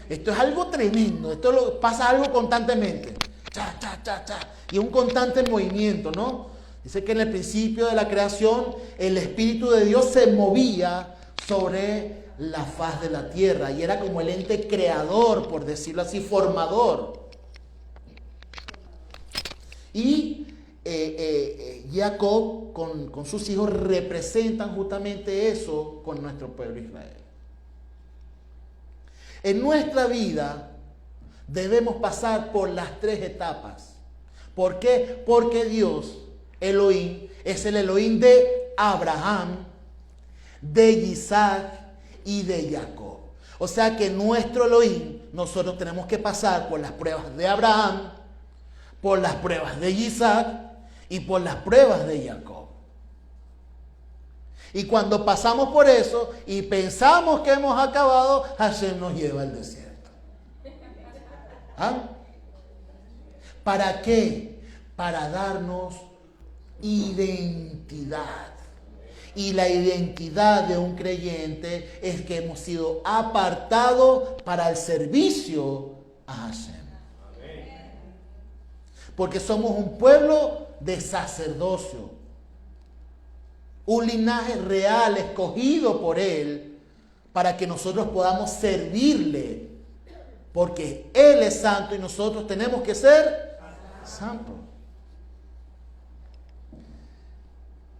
Esto es algo tremendo, pasa algo constantemente. Cha, cha, cha, cha. Y un constante movimiento, ¿no? Dice que en el principio de la creación el Espíritu de Dios se movía sobre la faz de la tierra y era como el ente creador, por decirlo así, formador. Y Jacob con sus hijos representan justamente eso con nuestro pueblo Israel. En nuestra vida debemos pasar por las tres etapas. ¿Por qué? Porque Dios, Elohim, es el Elohim de Abraham, de Isaac y de Jacob. O sea que nuestro Elohim, nosotros tenemos que pasar por las pruebas de Abraham, por las pruebas de Isaac y por las pruebas de Jacob. Y cuando pasamos por eso y pensamos que hemos acabado, Hashem nos lleva al desierto. ¿Ah? ¿Para qué? Para darnos identidad. Y la identidad de un creyente es que hemos sido apartados para el servicio a Hashem. Porque somos un pueblo de sacerdocio. Un linaje real escogido por Él para que nosotros podamos servirle. Porque Él es santo y nosotros tenemos que ser santos.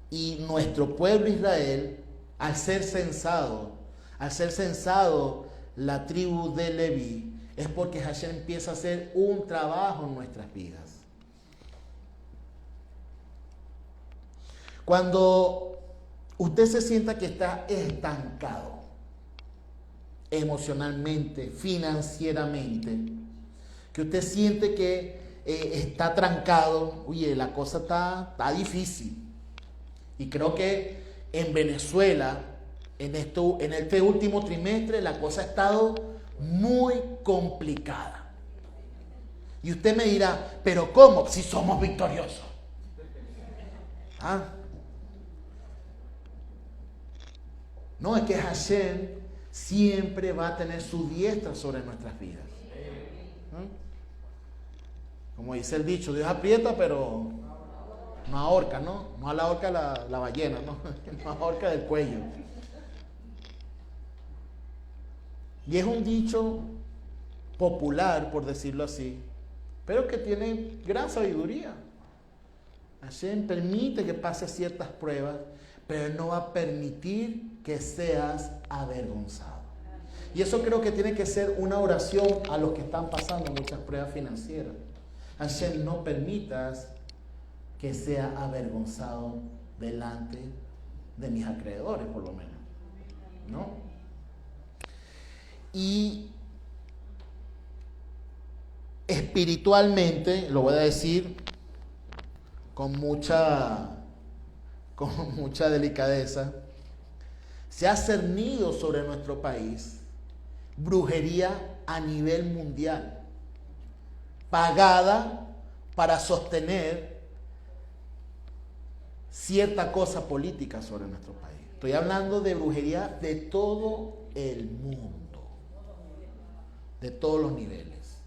Y nuestro pueblo Israel, al ser censado la tribu de Leví, es porque Hashem empieza a hacer un trabajo en nuestras vidas. Cuando usted se sienta que está estancado emocionalmente, financieramente, que usted siente que está trancado, oye, la cosa está difícil. Y creo que en Venezuela, en este último trimestre, la cosa ha estado muy complicada. Y usted me dirá, ¿pero cómo? Si somos victoriosos. ¿Ah? No, es que Hashem siempre va a tener su diestra sobre nuestras vidas. Como dice el dicho, Dios aprieta, pero no ahorca, ¿no? No a la ahorca la ballena, ¿no? No ahorca del cuello. Y es un dicho popular, por decirlo así, pero que tiene gran sabiduría. Hashem permite que pases ciertas pruebas, pero no va a permitir que seas avergonzado. Y eso creo que tiene que ser una oración a los que están pasando muchas pruebas financieras. Hashem, no permitas que sea avergonzado delante de mis acreedores, por lo menos. ¿No? Y espiritualmente, lo voy a decir con mucha delicadeza, se ha cernido sobre nuestro país brujería a nivel mundial, pagada para sostener cierta cosa política sobre nuestro país. Estoy hablando de brujería de todo el mundo, de todos los niveles.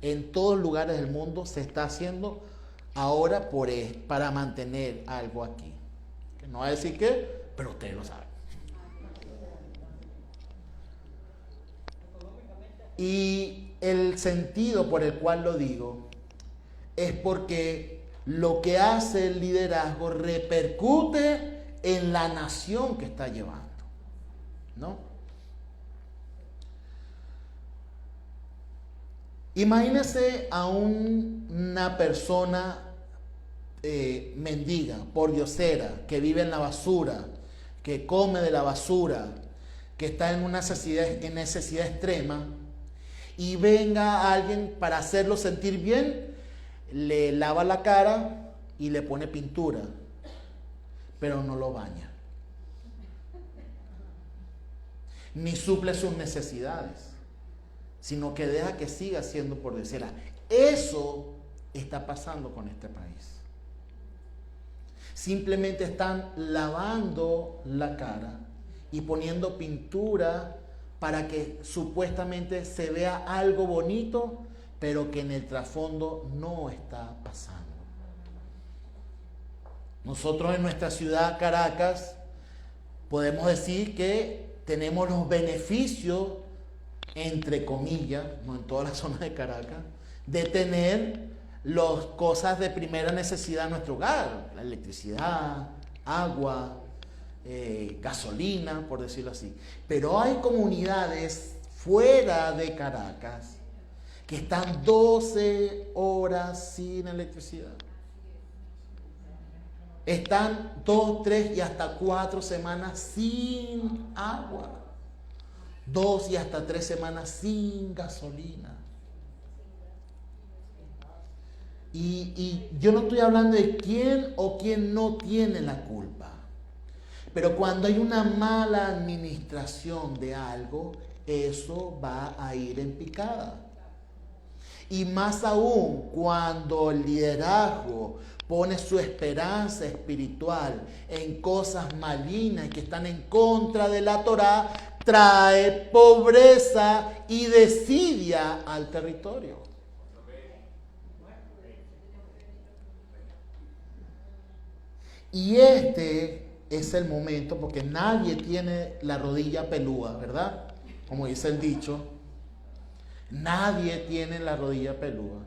En todos los lugares del mundo se está haciendo ahora para mantener algo aquí. Que no va a decir qué, pero ustedes lo saben. Y el sentido por el cual lo digo es porque lo que hace el liderazgo repercute en la nación que está llevando, ¿no? Imagínese a una persona mendiga, pordiosera, que vive en la basura, que come de la basura, que está en una necesidad extrema, y venga alguien para hacerlo sentir bien, le lava la cara y le pone pintura, pero no lo baña. ni suple sus necesidades, sino que deja que siga siendo por desierta. Eso está pasando con este país. Simplemente están lavando la cara y poniendo pintura para que supuestamente se vea algo bonito, pero que en el trasfondo no está pasando. Nosotros en nuestra ciudad, Caracas, podemos decir que tenemos los beneficios, entre comillas, no en todas las zonas de Caracas, de tener las cosas de primera necesidad en nuestro hogar, la electricidad, agua, gasolina, por decirlo así. Pero hay comunidades fuera de Caracas que están 12 horas sin electricidad. Están 2, 3 y hasta 4 semanas sin agua. 2 y hasta 3 semanas sin gasolina. Y yo no estoy hablando de quién o quién no tiene la culpa. Pero cuando hay una mala administración de algo, eso va a ir en picada. Y más aún cuando el liderazgo pone su esperanza espiritual en cosas malignas que están en contra de la Torá, trae pobreza y desidia al territorio. Y este es el momento, porque nadie tiene la rodilla pelúa, ¿verdad? Como dice el dicho, nadie tiene la rodilla pelúa.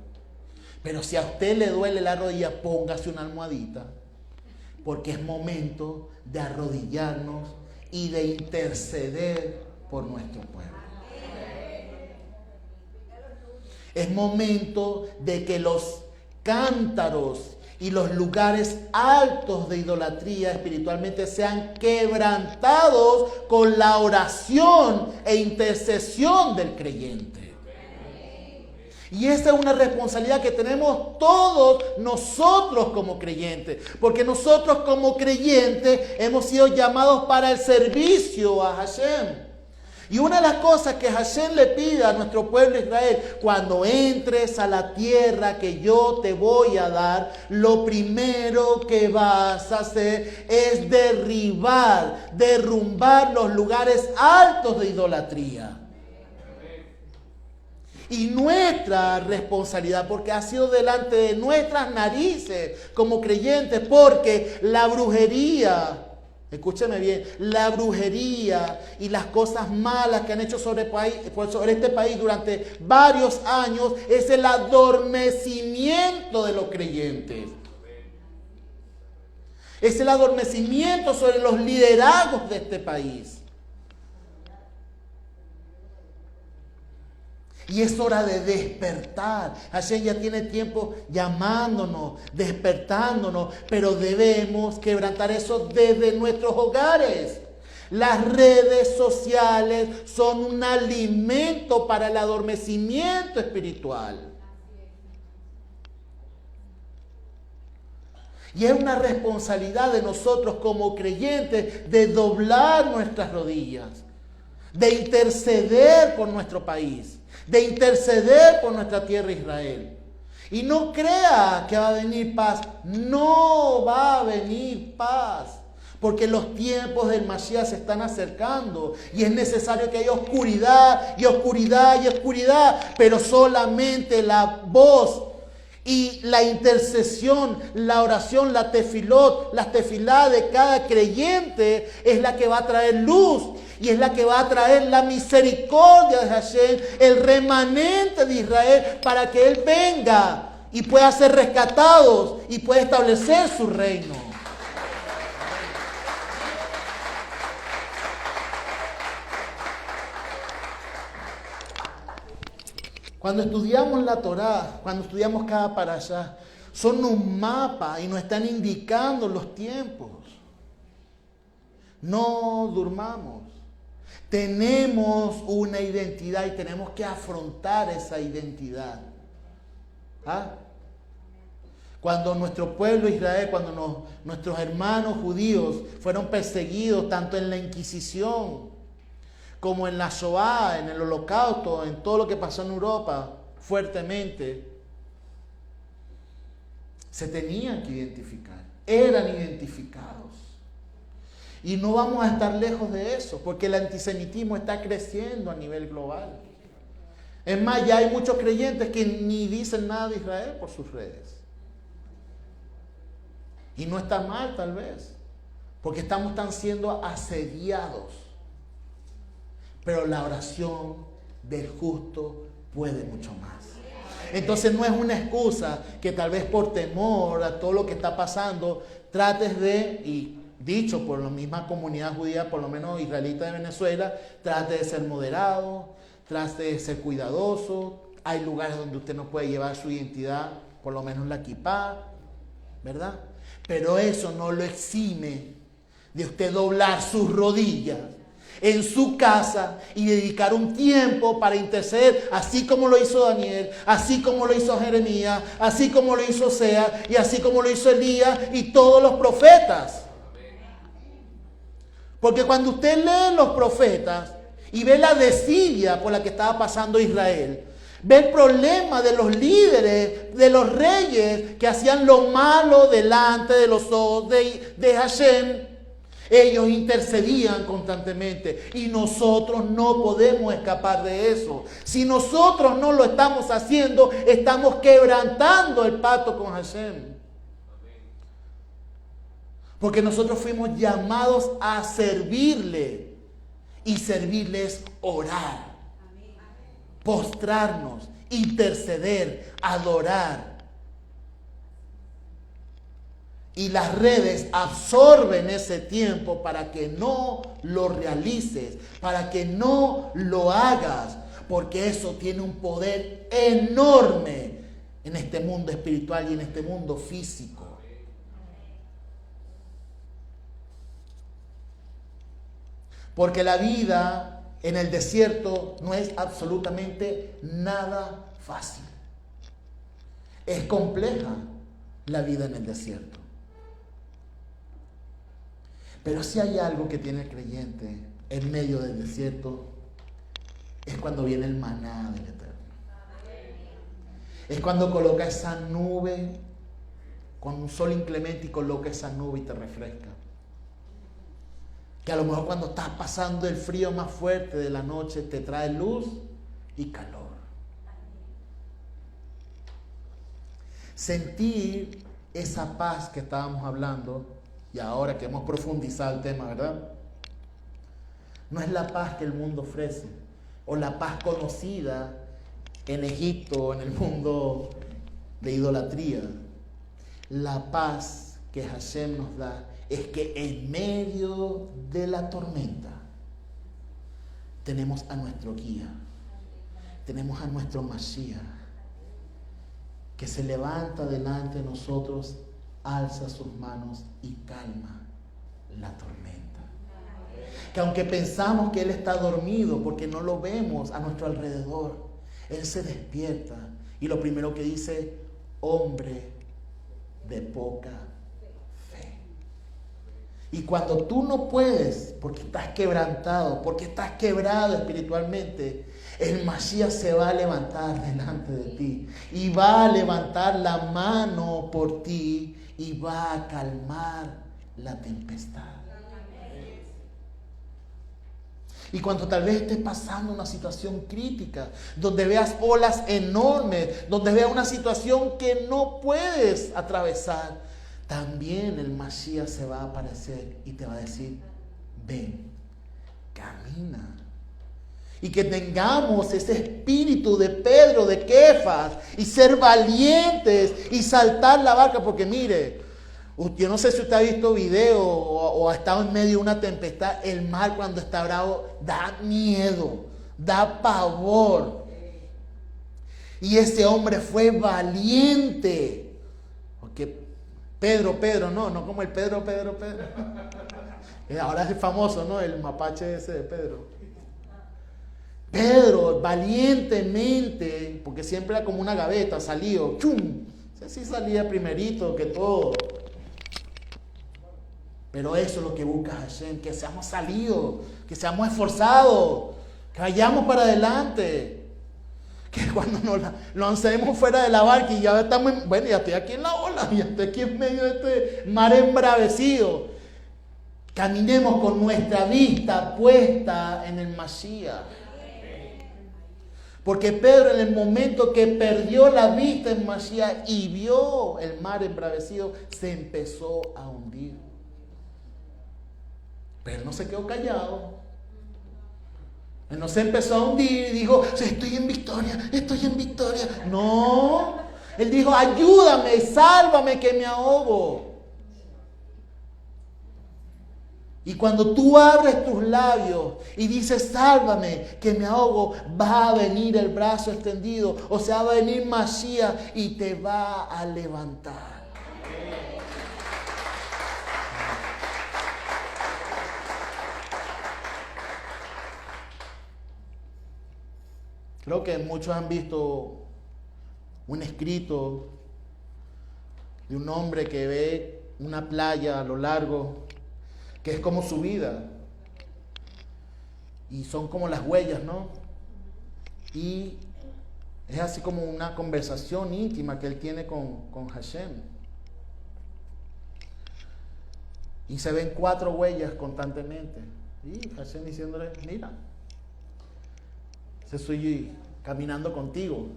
Pero si a usted le duele la rodilla, póngase una almohadita, porque es momento de arrodillarnos y de interceder por nuestro pueblo. Es momento de que los cántaros y los lugares altos de idolatría espiritualmente sean quebrantados con la oración e intercesión del creyente. Y esa es una responsabilidad que tenemos todos nosotros como creyentes, porque nosotros como creyentes hemos sido llamados para el servicio a Hashem. Y una de las cosas que Hashem le pide a nuestro pueblo Israel, cuando entres a la tierra que yo te voy a dar, lo primero que vas a hacer es derrumbar los lugares altos de idolatría. Y nuestra responsabilidad, porque ha sido delante de nuestras narices como creyentes, porque la brujería, escúcheme bien, la brujería y las cosas malas que han hecho sobre este país durante varios años es el adormecimiento de los creyentes. Es el adormecimiento sobre los liderazgos de este país. Y es hora de despertar. Hashem ya tiene tiempo llamándonos, despertándonos, pero debemos quebrantar eso desde nuestros hogares. Las redes sociales son un alimento para el adormecimiento espiritual. Y es una responsabilidad de nosotros como creyentes de doblar nuestras rodillas, de interceder por nuestro país, de interceder por nuestra tierra Israel. Y no crea que va a venir paz. No va a venir paz. Porque los tiempos del Mashiach se están acercando. Y es necesario que haya oscuridad y oscuridad y oscuridad. Pero solamente la voz y la intercesión, la oración, la tefilá de cada creyente es la que va a traer luz. Y es la que va a traer la misericordia de Hashem, el remanente de Israel, para que Él venga y pueda ser rescatados y pueda establecer su reino. Cuando estudiamos la Torá, cuando estudiamos cada parashá, son un mapa y nos están indicando los tiempos. No durmamos. Tenemos una identidad y tenemos que afrontar esa identidad. Cuando nuestro pueblo Israel, cuando nuestros hermanos judíos fueron perseguidos tanto en la Inquisición como en la Shoah, en el Holocausto, en todo lo que pasó en Europa, fuertemente, se tenían que identificar, eran identificados. Y no vamos a estar lejos de eso, porque el antisemitismo está creciendo a nivel global. Es más, ya hay muchos creyentes que ni dicen nada de Israel por sus redes. Y no está mal, tal vez, porque estamos tan siendo asediados. Pero la oración del justo puede mucho más. Entonces no es una excusa que tal vez por temor a todo lo que está pasando, trates de, y dicho por la misma comunidad judía, por lo menos israelita de Venezuela, trate de ser moderado, trate de ser cuidadoso. Hay lugares donde usted no puede llevar su identidad, por lo menos la kipá, ¿verdad? Pero eso no lo exime de usted doblar sus rodillas en su casa y dedicar un tiempo para interceder, así como lo hizo Daniel, así como lo hizo Jeremías, así como lo hizo Oseas y así como lo hizo Elías y todos los profetas. Porque cuando usted lee los profetas y ve la desidia por la que estaba pasando Israel, ve el problema de los líderes, de los reyes que hacían lo malo delante de los ojos de Hashem. Ellos intercedían constantemente y nosotros no podemos escapar de eso. Si nosotros no lo estamos haciendo, estamos quebrantando el pacto con Hashem. Porque nosotros fuimos llamados a servirle, y servirle es orar, postrarnos, interceder, adorar. Y las redes absorben ese tiempo para que no lo realices, para que no lo hagas, porque eso tiene un poder enorme en este mundo espiritual y en este mundo físico. Porque la vida en el desierto no es absolutamente nada fácil. Es compleja la vida en el desierto. Pero si hay algo que tiene el creyente en medio del desierto, es cuando viene el maná del Eterno. Es cuando coloca esa nube con un sol inclemente y coloca esa nube y te refresca. Que a lo mejor cuando estás pasando el frío más fuerte de la noche te trae luz y calor. Sentir esa paz que estábamos hablando, y ahora que hemos profundizado el tema, ¿verdad? No es la paz que el mundo ofrece, o la paz conocida en Egipto, en el mundo de idolatría. La paz que Hashem nos da es que en medio de la tormenta tenemos a nuestro guía, tenemos a nuestro Mashiach, que se levanta delante de nosotros, alza sus manos y calma la tormenta. Que aunque pensamos que Él está dormido porque no lo vemos a nuestro alrededor, Él se despierta y lo primero que dice: hombre de poca fe. Y cuando tú no puedes, porque estás quebrantado, porque estás quebrado espiritualmente, el Mashiach se va a levantar delante de ti y va a levantar la mano por ti y va a calmar la tempestad. Y cuando tal vez estés pasando una situación crítica, donde veas olas enormes, donde veas una situación que no puedes atravesar, también el Mashiach se va a aparecer y te va a decir: ven, camina. Y que tengamos ese espíritu de Pedro, de Kefas, y ser valientes y saltar la barca. Porque mire, yo no sé si usted ha visto video o ha estado en medio de una tempestad. El mar cuando está bravo da miedo, da pavor. Y ese hombre fue valiente. Porque Pedro, no como el Pedro. Ahora es famoso, ¿no? El mapache ese de Pedro. Pedro valientemente, porque siempre era como una gaveta, salió, ¡chum! Sí salía primerito que todo. Pero eso es lo que busca Hashem, que seamos salidos, que seamos esforzados, que vayamos para adelante. Que cuando nos lancemos fuera de la barca y ya estamos, ya estoy aquí en la ola, ya estoy aquí en medio de este mar embravecido. Caminemos con nuestra vista puesta en el Mashiach. Porque Pedro, en el momento que perdió la vista en Mashiach y vio el mar embravecido, se empezó a hundir. Pero él no se quedó callado. Él no se empezó a hundir y dijo, estoy en victoria, estoy en victoria. No, él dijo, ayúdame, sálvame que me ahogo. Y cuando tú abres tus labios y dices, sálvame que me ahogo, va a venir el brazo extendido, o sea, va a venir Mashiach y te va a levantar. Creo que muchos han visto un escrito de un hombre que ve una playa a lo largo, que es como su vida. Y son como las huellas, ¿no? Y es así como una conversación íntima que él tiene con Hashem. Y se ven 4 huellas constantemente. Y Hashem diciéndole, mira, estoy caminando contigo,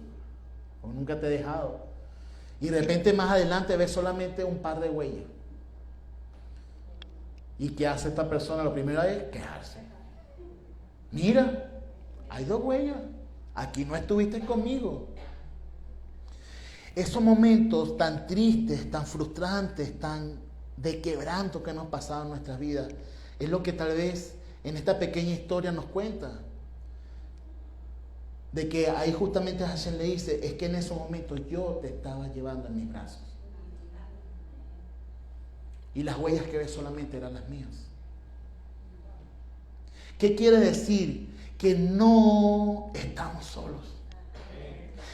como nunca te he dejado. Y de repente más adelante ves solamente un par de huellas. ¿Y qué hace esta persona? Lo primero es quejarse. Mira, hay 2 huellas. Aquí no estuviste conmigo. Esos momentos tan tristes, tan frustrantes, tan de quebranto que nos han pasado en nuestras vidas, es lo que tal vez en esta pequeña historia nos cuenta. De que ahí justamente Hashem le dice, es que en esos momentos yo te estaba llevando en mis brazos. Y las huellas que ves solamente eran las mías. ¿Qué quiere decir? Que no estamos solos.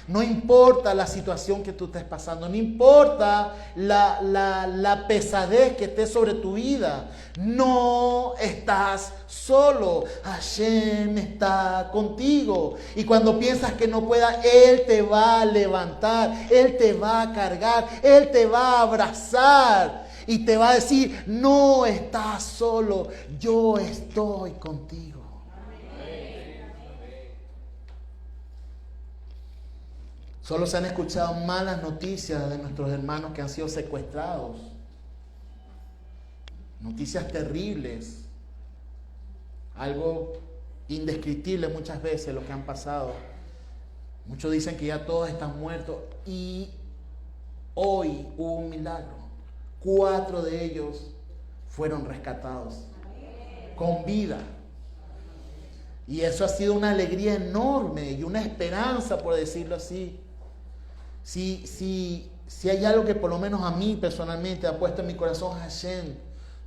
No importa la situación que tú estés pasando, no importa la pesadez que esté sobre tu vida, no estás solo. Hashem está contigo. Y cuando piensas que no pueda, Él te va a levantar, Él te va a cargar, Él te va a abrazar y te va a decir, no estás solo, yo estoy contigo. Solo se han escuchado malas noticias de nuestros hermanos que han sido secuestrados. Noticias terribles. Algo indescriptible muchas veces lo que han pasado. Muchos dicen que ya todos están muertos. Y hoy hubo un milagro. 4 de ellos fueron rescatados con vida. Y eso ha sido una alegría enorme y una esperanza, por decirlo así. Si hay algo que por lo menos a mí personalmente ha puesto en mi corazón Hashem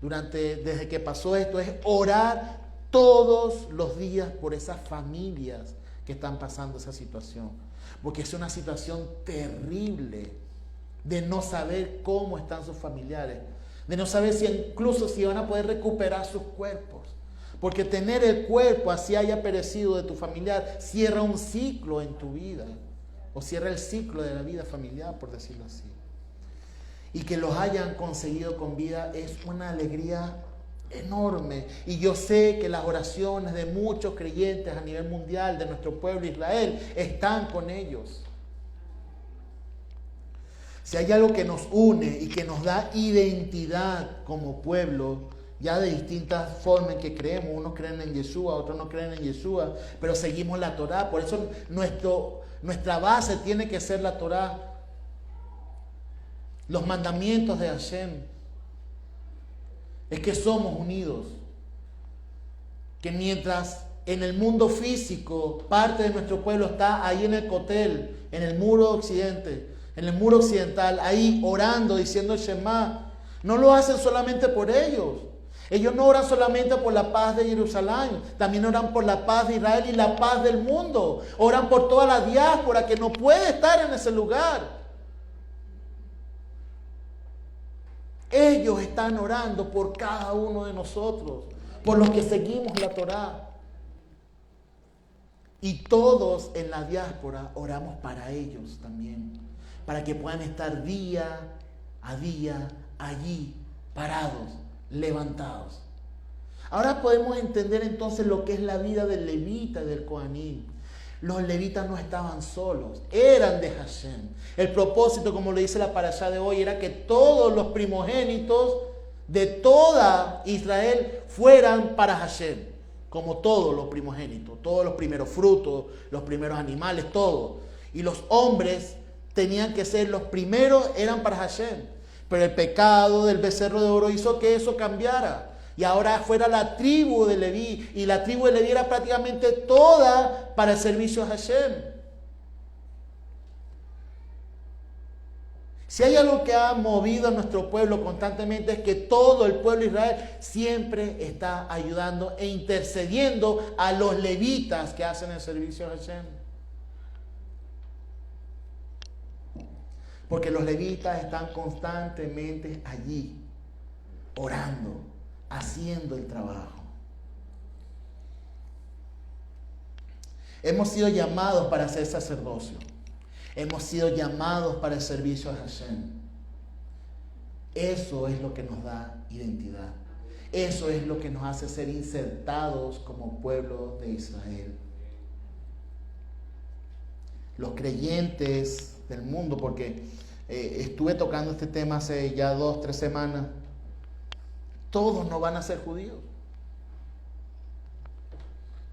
desde que pasó esto, es orar todos los días por esas familias que están pasando esa situación. Porque es una situación terrible de no saber cómo están sus familiares, de no saber incluso si van a poder recuperar sus cuerpos. Porque tener el cuerpo así haya perecido de tu familiar cierra un ciclo en tu vida. O cierra el ciclo de la vida familiar, por decirlo así. Y que los hayan conseguido con vida es una alegría enorme. Y yo sé que las oraciones de muchos creyentes a nivel mundial de nuestro pueblo Israel están con ellos. Si hay algo que nos une y que nos da identidad como pueblo, ya de distintas formas en que creemos, unos creen en Yeshua, otros no creen en Yeshua, pero seguimos la Torá. Por eso nuestra base tiene que ser la Torá, los mandamientos de Hashem. Es que somos unidos, que mientras en el mundo físico parte de nuestro pueblo está ahí en el Kotel, en el muro occidente, en el muro occidental, ahí orando, diciendo el Shema, no lo hacen solamente por ellos. Ellos no oran solamente por la paz de Jerusalén, también oran por la paz de Israel y la paz del mundo. Oran por toda la diáspora que no puede estar en ese lugar. Ellos están orando por cada uno de nosotros, por los que seguimos la Torá. Y todos en la diáspora oramos para ellos también, para que puedan estar día a día allí, parados, levantados. Ahora podemos entender entonces lo que es la vida del levita y del cohanim. Los levitas no estaban solos, eran de Hashem. El propósito, como le dice la parashá de hoy, era que todos los primogénitos de toda Israel fueran para Hashem, como todos los primogénitos, todos los primeros frutos, los primeros animales, todo. Y los hombres tenían que ser los primeros, eran para Hashem. Pero el pecado del becerro de oro hizo que eso cambiara. Y ahora fuera la tribu de Leví. Y la tribu de Leví era prácticamente toda para el servicio a Hashem. Si hay algo que ha movido a nuestro pueblo constantemente es que todo el pueblo de Israel siempre está ayudando e intercediendo a los levitas que hacen el servicio a Hashem. Porque los levitas están constantemente allí, orando, haciendo el trabajo. Hemos sido llamados para ser sacerdocio. Hemos sido llamados para el servicio a Hashem. Eso es lo que nos da identidad. Eso es lo que nos hace ser insertados como pueblo de Israel. Los creyentes del mundo, porque estuve tocando este tema hace ya 2-3 semanas, todos no van a ser judíos.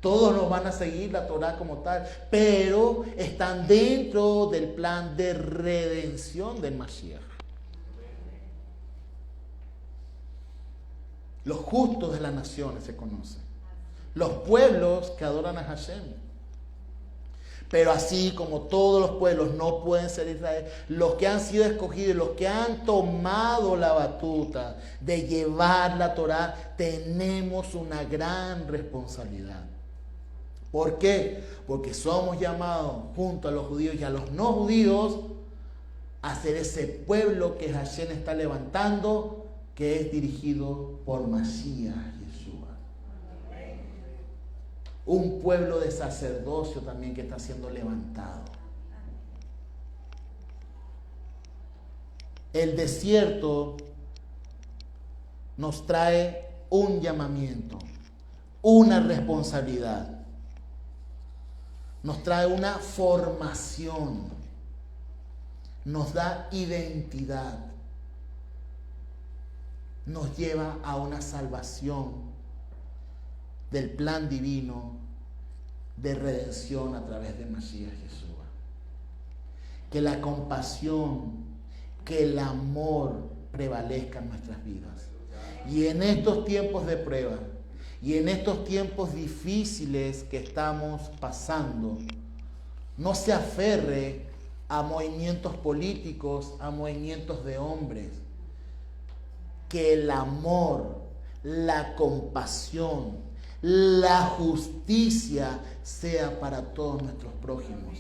Todos no van a seguir la Torá como tal, pero están dentro del plan de redención del Mashiach. Los justos de las naciones se conocen. Los pueblos que adoran a Hashem. Pero así como todos los pueblos no pueden ser Israel, los que han sido escogidos, los que han tomado la batuta de llevar la Torá, tenemos una gran responsabilidad. ¿Por qué? Porque somos llamados junto a los judíos y a los no judíos a ser ese pueblo que Hashem está levantando, que es dirigido por Mashiach Yeshua. Un pueblo de sacerdocio también que está siendo levantado. El desierto nos trae un llamamiento, una responsabilidad. Nos trae una formación, nos da identidad, nos lleva a una salvación del plan divino de redención a través de Mashiach Yeshua. Que la compasión, que el amor prevalezca en nuestras vidas. Y en estos tiempos de prueba, y en estos tiempos difíciles que estamos pasando, no se aferre a movimientos políticos, a movimientos de hombres. Que el amor, la compasión, la justicia sea para todos nuestros prójimos.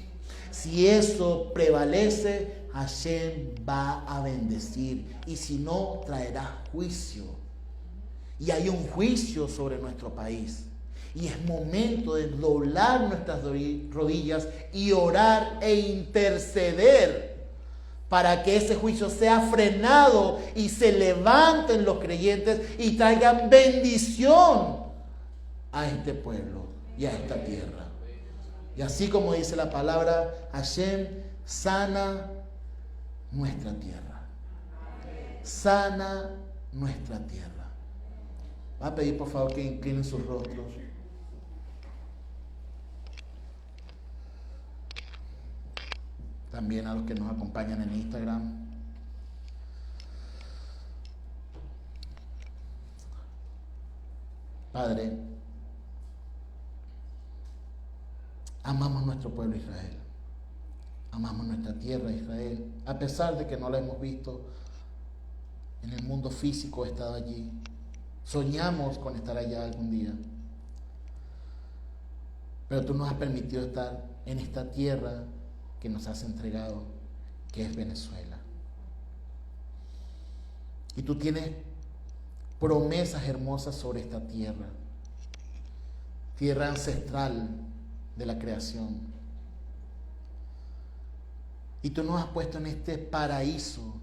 Si eso prevalece, Hashem va a bendecir. Y si no, traerá juicio. Y hay un juicio sobre nuestro país. Y es momento de doblar nuestras rodillas y orar e interceder para que ese juicio sea frenado y se levanten los creyentes y traigan bendición a este pueblo y a esta tierra. Y así como dice la palabra, Hashem sana nuestra tierra. Sana nuestra tierra. Va a pedir por favor que inclinen sus rostros. También a los que nos acompañan en Instagram. Padre, amamos nuestro pueblo Israel. Amamos nuestra tierra Israel. A pesar de que no la hemos visto en el mundo físico, he estado allí. Soñamos con estar allá algún día. Pero tú nos has permitido estar en esta tierra que nos has entregado, que es Venezuela. Y tú tienes promesas hermosas sobre esta tierra. Tierra ancestral de la creación. Y tú nos has puesto en este paraíso.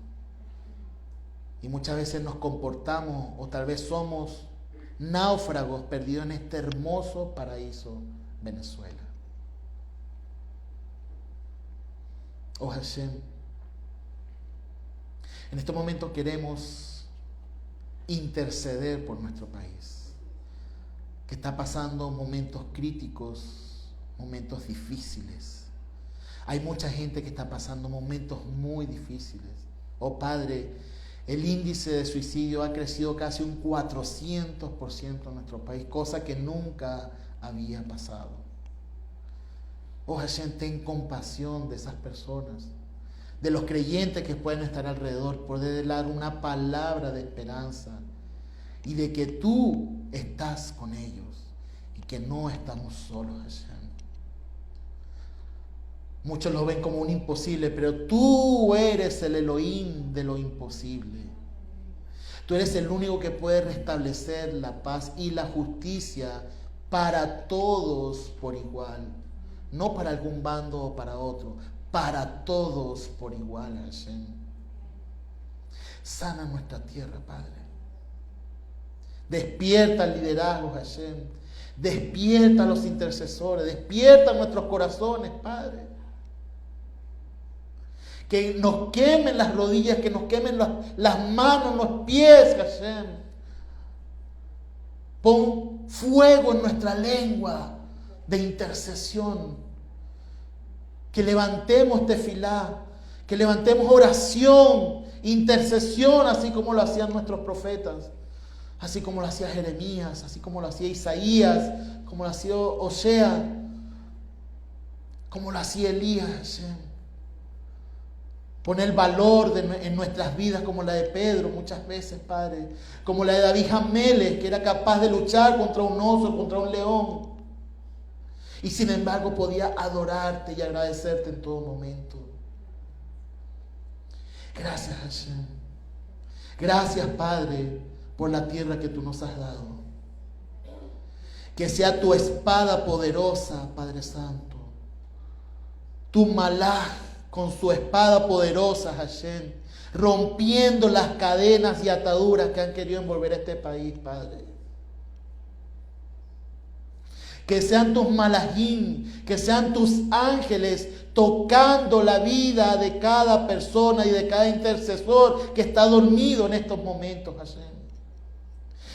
Y muchas veces nos comportamos, o tal vez somos náufragos perdidos en este hermoso paraíso, Venezuela. Oh Hashem, en este momento queremos interceder por nuestro país, que está pasando momentos críticos, momentos difíciles. Hay mucha gente que está pasando momentos muy difíciles. Oh Padre, el índice de suicidio ha crecido casi un 400% en nuestro país, cosa que nunca había pasado. Oh Hashem, ten compasión de esas personas, de los creyentes que pueden estar alrededor, poder dar una palabra de esperanza y de que tú estás con ellos y que no estamos solos, Hashem. Muchos lo ven como un imposible, pero tú eres el Elohim de lo imposible. Tú eres el único que puede restablecer la paz y la justicia para todos por igual. No para algún bando o para otro, para todos por igual, Hashem. Sana nuestra tierra, Padre. Despierta el liderazgo, Hashem. Despierta a los intercesores, despierta nuestros corazones, Padre. Que nos quemen las rodillas, que nos quemen las manos, los pies, Hashem. Pon fuego en nuestra lengua de intercesión. Que levantemos tefilá, que levantemos oración, intercesión, así como lo hacían nuestros profetas, así como lo hacía Jeremías, así como lo hacía Isaías, como lo hacía Osea, como lo hacía Elías, Hashem. Poner valor en nuestras vidas como la de Pedro muchas veces, Padre. Como la de David Hamelech, que era capaz de luchar contra un oso, contra un león. Y sin embargo podía adorarte y agradecerte en todo momento. Gracias, Hashem. Gracias, Padre, por la tierra que tú nos has dado. Que sea tu espada poderosa, Padre Santo. Tu malaj con su espada poderosa, Hashem, rompiendo las cadenas y ataduras que han querido envolver a este país, Padre. Que sean tus malajim, que sean tus ángeles tocando la vida de cada persona y de cada intercesor que está dormido en estos momentos, Hashem.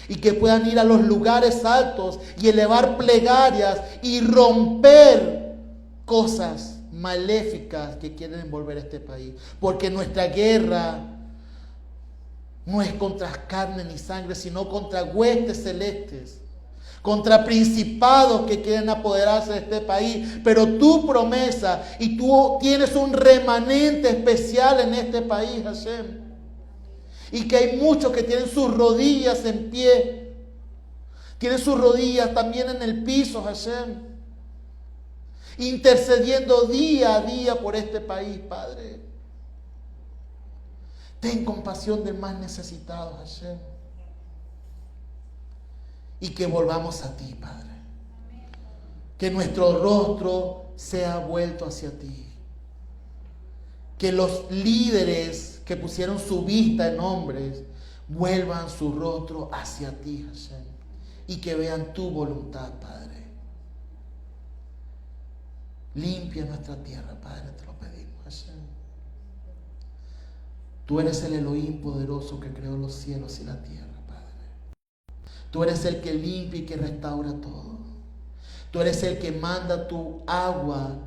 Y que puedan ir a los lugares altos y elevar plegarias y romper cosas maléficas que quieren envolver este país. Porque nuestra guerra no es contra carne ni sangre, sino contra huestes celestes, contra principados que quieren apoderarse de este país. Pero tu promesa, y tú tienes un remanente especial en este país, Hashem. Y que hay muchos que tienen sus rodillas en pie, tienen sus rodillas también en el piso, Hashem, intercediendo día a día por este país, Padre. Ten compasión del más necesitado, Hashem. Y que volvamos a ti, Padre. Que nuestro rostro sea vuelto hacia ti. Que los líderes que pusieron su vista en hombres vuelvan su rostro hacia ti, Hashem. Y que vean tu voluntad, Padre. Limpia nuestra tierra, Padre, te lo pedimos, Hashem. Tú eres el Elohim poderoso que creó los cielos y la tierra, Padre. Tú eres el que limpia y que restaura todo. Tú eres el que manda tu agua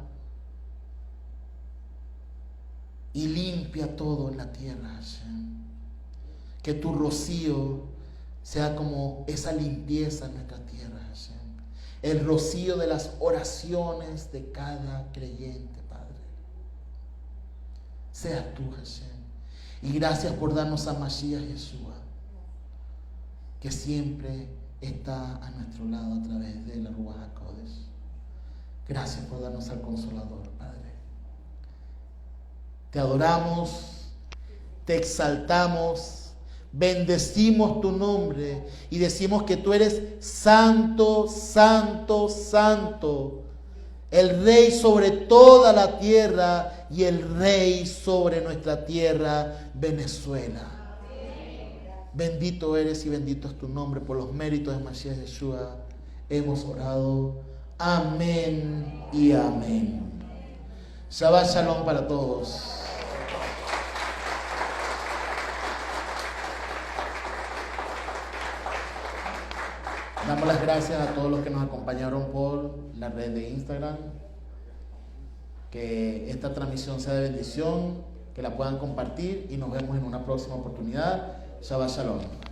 y limpia todo en la tierra, Hashem. Que tu rocío sea como esa limpieza en nuestra tierra, Hashem. El rocío de las oraciones de cada creyente, Padre. Sea tú, Hashem. Y gracias por darnos a Mashiach Yeshua, que siempre está a nuestro lado a través de la Ruach HaKodesh. Gracias por darnos al Consolador, Padre. Te adoramos, te exaltamos, Bendecimos tu nombre y decimos que tú eres santo, santo, santo. El Rey sobre toda la tierra y el Rey sobre nuestra tierra, Venezuela. Bendito eres y bendito es tu nombre. Por los méritos de Mashiach Yeshua hemos orado. Amén y amén. Shabbat Shalom para todos. Damos las gracias a todos los que nos acompañaron por la red de Instagram. Que esta transmisión sea de bendición, que la puedan compartir y nos vemos en una próxima oportunidad. Shabbat Shalom.